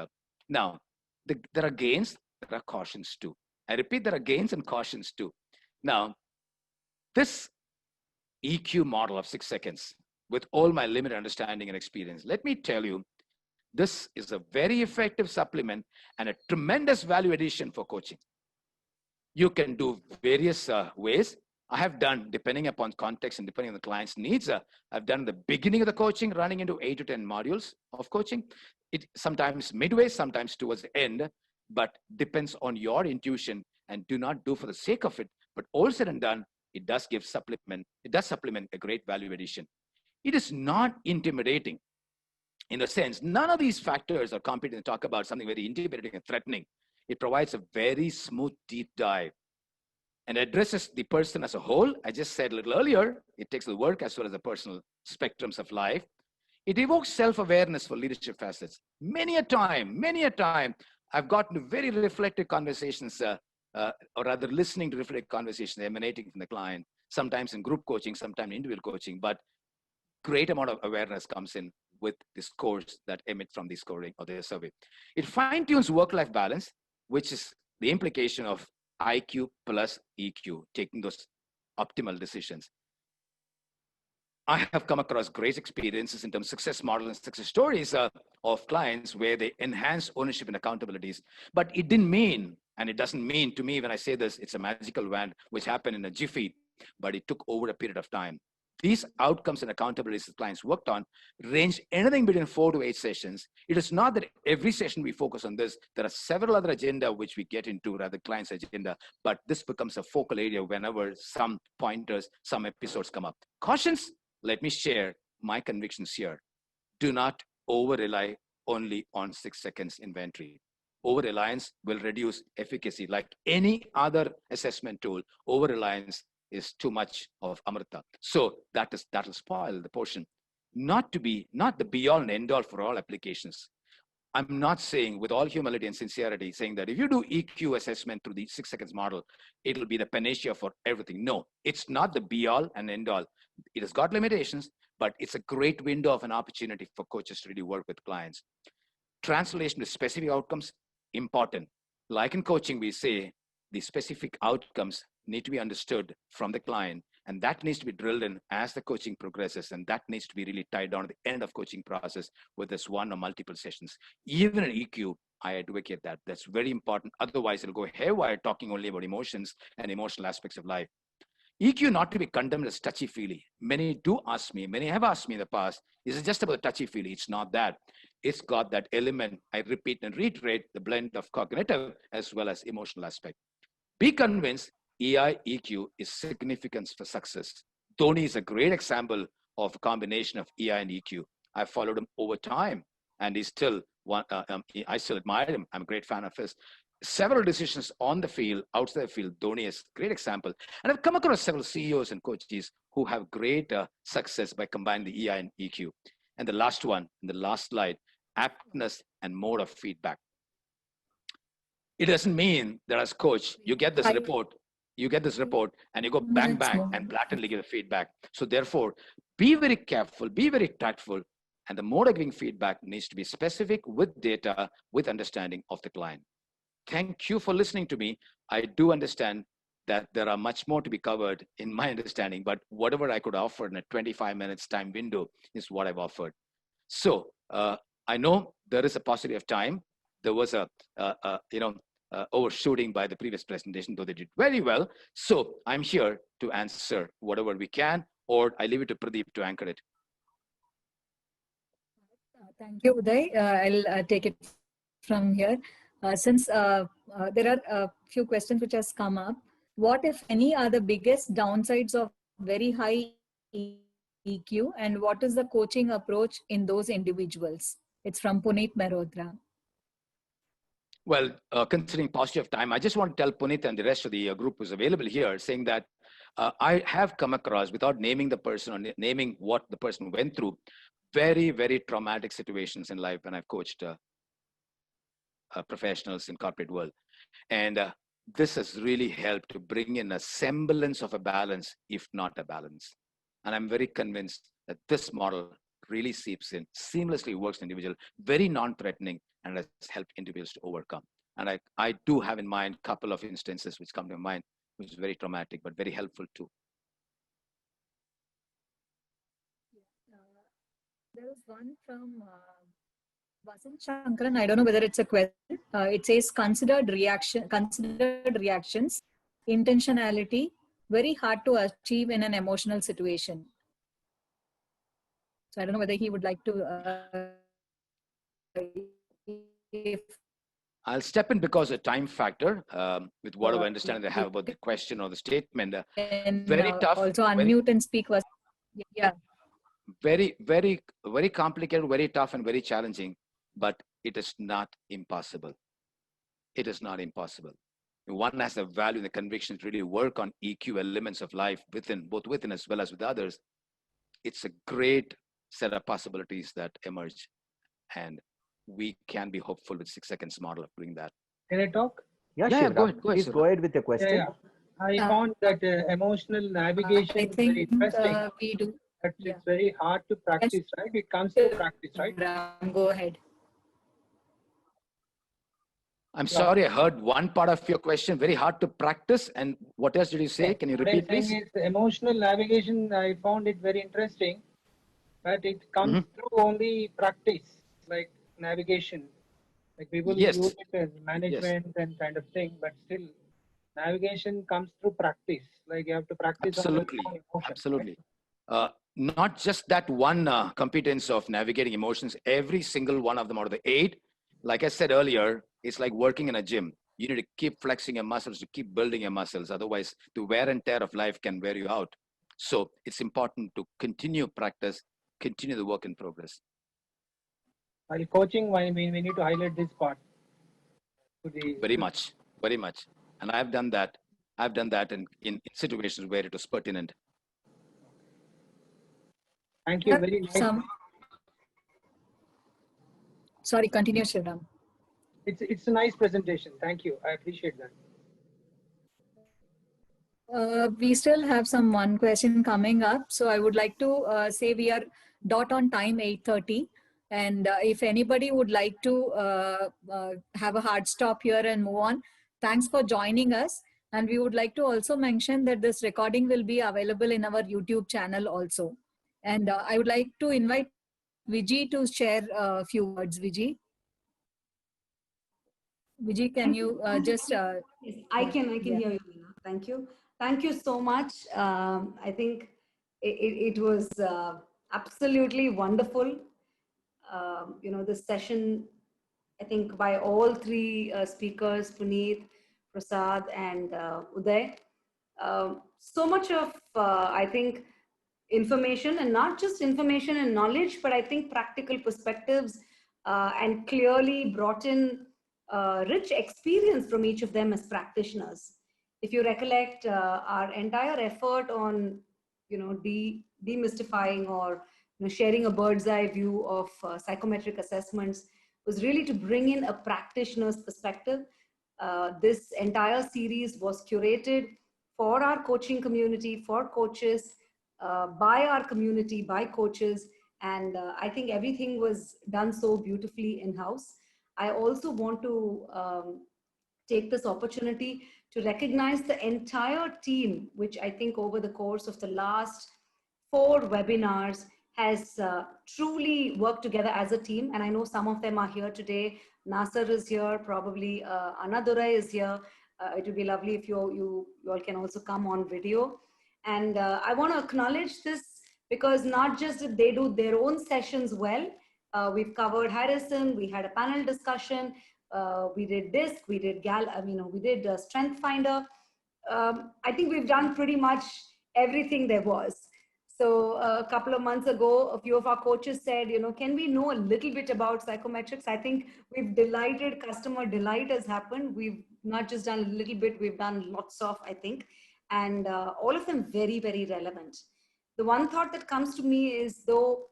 S6: Now, there are gains, there are cautions too. I repeat, there are gains and cautions too. Now, this EQ model of 6 seconds, with all my limited understanding and experience, let me tell you, this is a very effective supplement and a tremendous value addition for coaching. You can do various ways. I have done, depending upon context and depending on the client's needs, I've done the beginning of the coaching, running into 8 to 10 modules of coaching. It sometimes midway, sometimes towards the end, but depends on your intuition, and do not do for the sake of it. But all said and done, it does supplement a great value addition. It is not intimidating in the sense, none of these factors are competent to talk about something very intimidating and threatening. It provides a very smooth deep dive and addresses the person as a whole. I just said a little earlier, it takes the work as well as the personal spectrums of life. It evokes self-awareness for leadership facets. Many a time, I've gotten very reflective conversations, or rather listening to reflective conversations emanating from the client, sometimes in group coaching, sometimes in individual coaching, but great amount of awareness comes in with the scores that emit from the scoring or the survey. It fine-tunes work-life balance, which is the implication of IQ plus EQ, taking those optimal decisions. I have come across great experiences in terms of success models and success stories of clients where they enhance ownership and accountabilities. But it didn't mean, and it doesn't mean to me when I say this, it's a magical wand which happened in a jiffy, but it took over a period of time. These outcomes and accountabilities that clients worked on range anything between 4 to 8 sessions. It is not that every session we focus on this. There are several other agenda which we get into, rather client's agenda, but this becomes a focal area whenever some pointers, some episodes come up. Cautions, let me share my convictions here. Do not over-rely only on 6 seconds inventory. Over-reliance will reduce efficacy. Like any other assessment tool, over-reliance is too much of amrita. So that will spoil the portion. Not the be-all and end-all for all applications. I'm not saying, with all humility and sincerity, saying that if you do EQ assessment through the 6 seconds model, it'll be the panacea for everything. No, it's not the be-all and end-all. It has got limitations, but it's a great window of an opportunity for coaches to really work with clients. Translation to specific outcomes, important. Like in coaching, we say the specific outcomes need to be understood from the client, and that needs to be drilled in as the coaching progresses, and that needs to be really tied down at the end of coaching process with this one or multiple sessions. Even in EQ, I advocate that. That's very important. Otherwise, it'll go haywire talking only about emotions and emotional aspects of life. EQ not to be condemned as touchy-feely. Many have asked me in the past, is it just about touchy-feely? It's not that. It's got that element, I repeat and reiterate, the blend of cognitive as well as emotional aspect. Be convinced EI, EQ is significant for success. Tony is a great example of a combination of EI and EQ. I followed him over time, and he's still one. I still admire him. I'm a great fan of his. Several decisions on the field, outside the field, Dhoni is a great example. And I've come across several CEOs and coaches who have great success by combining the EI and EQ. And the last one, in the last slide, aptness and mode of feedback. It doesn't mean that as coach, you get this report, and you go bang, bang, and blatantly give feedback. So therefore, be very careful, be very tactful, and the mode of giving feedback needs to be specific with data, with understanding of the client. Thank you for listening to me. I do understand that there are much more to be covered in my understanding, but whatever I could offer in a 25 minutes time window is what I've offered. So I know there is a paucity of time. There was overshooting by the previous presentation, though they did very well. So I'm here to answer whatever we can, or I leave it to Pradeep to anchor it.
S2: Thank you, Uday. I'll take it from here. Since there are a few questions which has come up, what if any are the biggest downsides of very high EQ, and what is the coaching approach in those individuals? It's from Puneet Mehrotra.
S6: Well, considering paucity of time, I just want to tell Puneet and the rest of the group who's available here, saying that I have come across, without naming the person or naming what the person went through, very, very traumatic situations in life when I've coached professionals in corporate world. And this has really helped to bring in a semblance of a balance, if not a balance. And I'm very convinced that this model really seeps in, seamlessly works in individual, very non-threatening, and has helped individuals to overcome. And I do have in mind a couple of instances which come to mind, which is very traumatic, but very helpful too.
S2: There is one from Vasant Shankaran. I don't know whether it's a question. It says considered reactions, intentionality, very hard to achieve in an emotional situation. So I don't know whether he would like to. If
S6: I'll step in because of time factor with whatever understanding they have about the question or the statement. Very tough.
S2: Also
S6: very,
S2: unmute and speak was, yeah.
S6: very, very, very complicated, very tough, and very challenging, but it is not impossible. It is not impossible. One has the value and the conviction to really work on EQ elements of life within, both within as well as with others. It's a great set of possibilities that emerge, and we can be hopeful with 6 seconds model of doing that.
S7: Can I talk?
S4: Yeah,
S6: Yeah,
S4: Shivram,
S6: go ahead,
S4: please
S6: Shivram.
S4: go ahead with your question.
S7: Yeah. I found that emotional navigation
S2: I
S7: is very
S2: think
S7: interesting,
S2: we do.
S7: but
S2: Yeah.
S7: it's very hard to practice, right? It comes to practice, right?
S2: Go ahead.
S6: I'm sorry, I heard one part of your question. Very hard to practice. And what else did you say? Can you
S7: What I'm
S6: repeat, please?
S7: saying is emotional navigation, I found it very interesting, but it comes through only practice, like navigation. Like people
S6: Yes.
S7: use it as management and kind of thing, but still navigation comes through practice. Like you have to practice
S6: Absolutely.
S7: on your own emotions,
S6: Absolutely. Not just that one competence of navigating emotions, every single one of them out of the 8, like I said earlier, it's like working in a gym. You need to keep flexing your muscles to keep building your muscles. Otherwise, the wear and tear of life can wear you out. So it's important to continue practice, continue the work in progress.
S7: While coaching, we need to highlight this part.
S6: Very much, very much. And I've done that. I've done that in situations where it was pertinent.
S7: Thank you. Very nice.
S2: Sorry, continue, Shivram.
S7: It's a nice presentation. Thank you. I appreciate that.
S2: We still have one question coming up. So I would like to say we are dot on time 8:30. And if anybody would like to have a hard stop here and move on, thanks for joining us. And we would like to also mention that this recording will be available in our YouTube channel also. And I would like to invite Vijay to share a few words. Vijay, can you just...
S8: Yes, I can hear you, Meena. Thank you. Thank you so much. I think it was absolutely wonderful. This session, I think by all 3 speakers, Puneet, Prasad, and Uday. So much of, I think, information, and not just information and knowledge, but I think practical perspectives and clearly brought in rich experience from each of them as practitioners. If you recollect, our entire effort on, demystifying or sharing a bird's eye view of psychometric assessments was really to bring in a practitioner's perspective. This entire series was curated for our coaching community, for coaches, by our community, by coaches. And I think everything was done so beautifully in-house. I also want to take this opportunity to recognize the entire team, which I think over the course of the last 4 webinars has truly worked together as a team. And I know some of them are here today. Nasser is here, probably Anadura is here. It would be lovely if you all can also come on video. And I want to acknowledge this because not just did they do their own sessions well, we've covered Harrison, we had a panel discussion, we did DISC, we did we did Strength Finder. I think we've done pretty much everything there was. So a couple of months ago, a few of our coaches said, can we know a little bit about psychometrics? I think we've delighted, customer delight has happened. We've not just done a little bit, we've done lots of, I think, and all of them very, very relevant. The one thought that comes to me is though,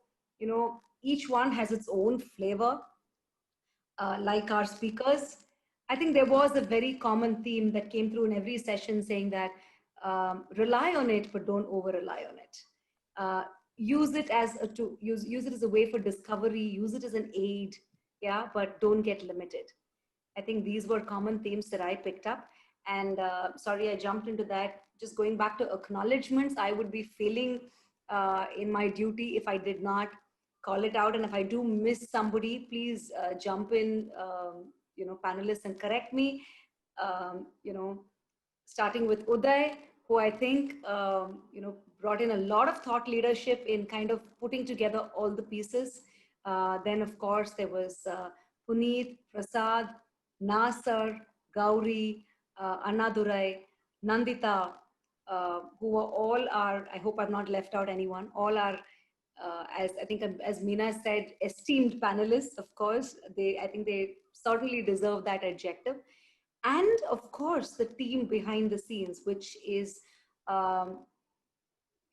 S8: each one has its own flavor, like our speakers. I think there was a very common theme that came through in every session saying that rely on it, but don't over rely on it. Use it as use it as a way for discovery, use it as an aid, yeah, but don't get limited. I think these were common themes that I picked up. And sorry, I jumped into that. Just going back to acknowledgements, I would be feeling in my duty if I did not call it out. And if I do miss somebody, please jump in, panelists, and correct me. Starting with Uday, who I think, brought in a lot of thought leadership in kind of putting together all the pieces. Then, of course, there was Puneet, Prasad, Nasar, Gauri, Annadurai, Nandita, who were all are, I hope I've not left out anyone, all are, as I think, as Meena said, esteemed panelists, of course. I think they certainly deserve that adjective. And of course, the team behind the scenes, which is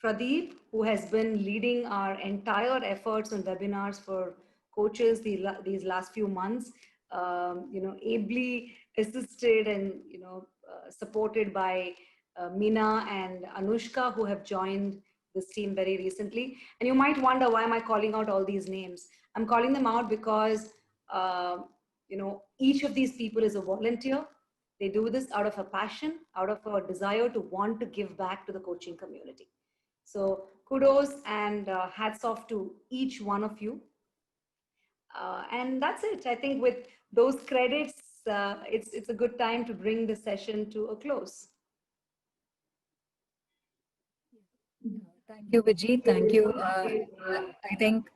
S8: Pradeep, who has been leading our entire efforts on webinars for coaches these last few months, ably assisted and, supported by Meena and Anushka, who have joined this team very recently. And you might wonder, why am I calling out all these names? I'm calling them out because, each of these people is a volunteer. They do this out of a passion, out of a desire to want to give back to the coaching community. So kudos and hats off to each one of you. And that's it. I think with those credits, it's a good time to bring the session to a close.
S2: Thank you, Vijay. Thank you. I think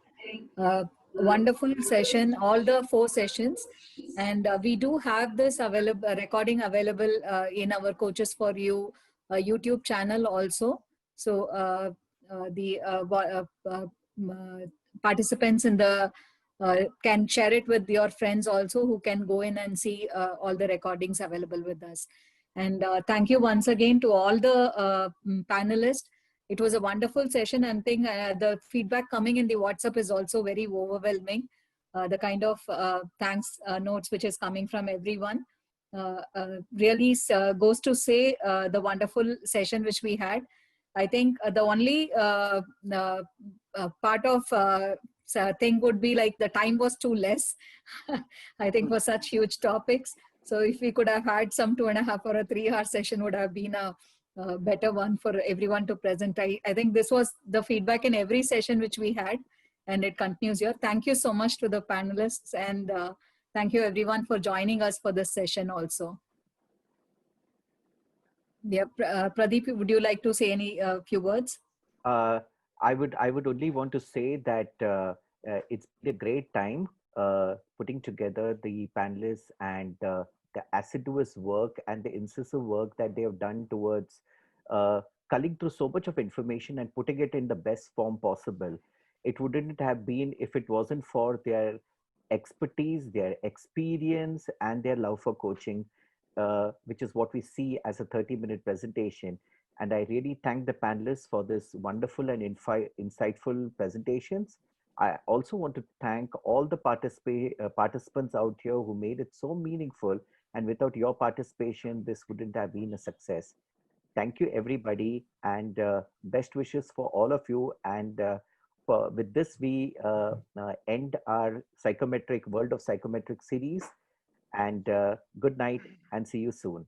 S2: wonderful session, all the 4 sessions. And we do have this recording available in our Coaches for You YouTube channel also. So the participants in the can share it with your friends also, who can go in and see all the recordings available with us. And thank you once again to all the panelists. It was a wonderful session, and I think the feedback coming in the WhatsApp is also very overwhelming. The kind of thanks notes which is coming from everyone really goes to say the wonderful session which we had. I think the only part of thing would be like the time was too less, I think, for such huge topics. So if we could have had some 2.5 or a 3-hour session, would have been a better one for everyone to present. I think this was the feedback in every session which we had, and it continues here. Thank you so much to the panelists, and thank you everyone for joining us for this session also. Yeah, Pradeep, would you like to say any few words?
S4: I would only want to say that it's been a great time putting together the panelists and the assiduous work and the incisive work that they have done towards culling through so much of information and putting it in the best form possible. It wouldn't have been if it wasn't for their expertise, their experience, and their love for coaching, which is what we see as a 30-minute presentation. And I really thank the panelists for this wonderful and insightful presentations. I also want to thank all the participants out here who made it so meaningful. And without your participation, this wouldn't have been a success. Thank you, everybody, and best wishes for all of you. And with this, we end our World of Psychometric series. And good night, and see you soon.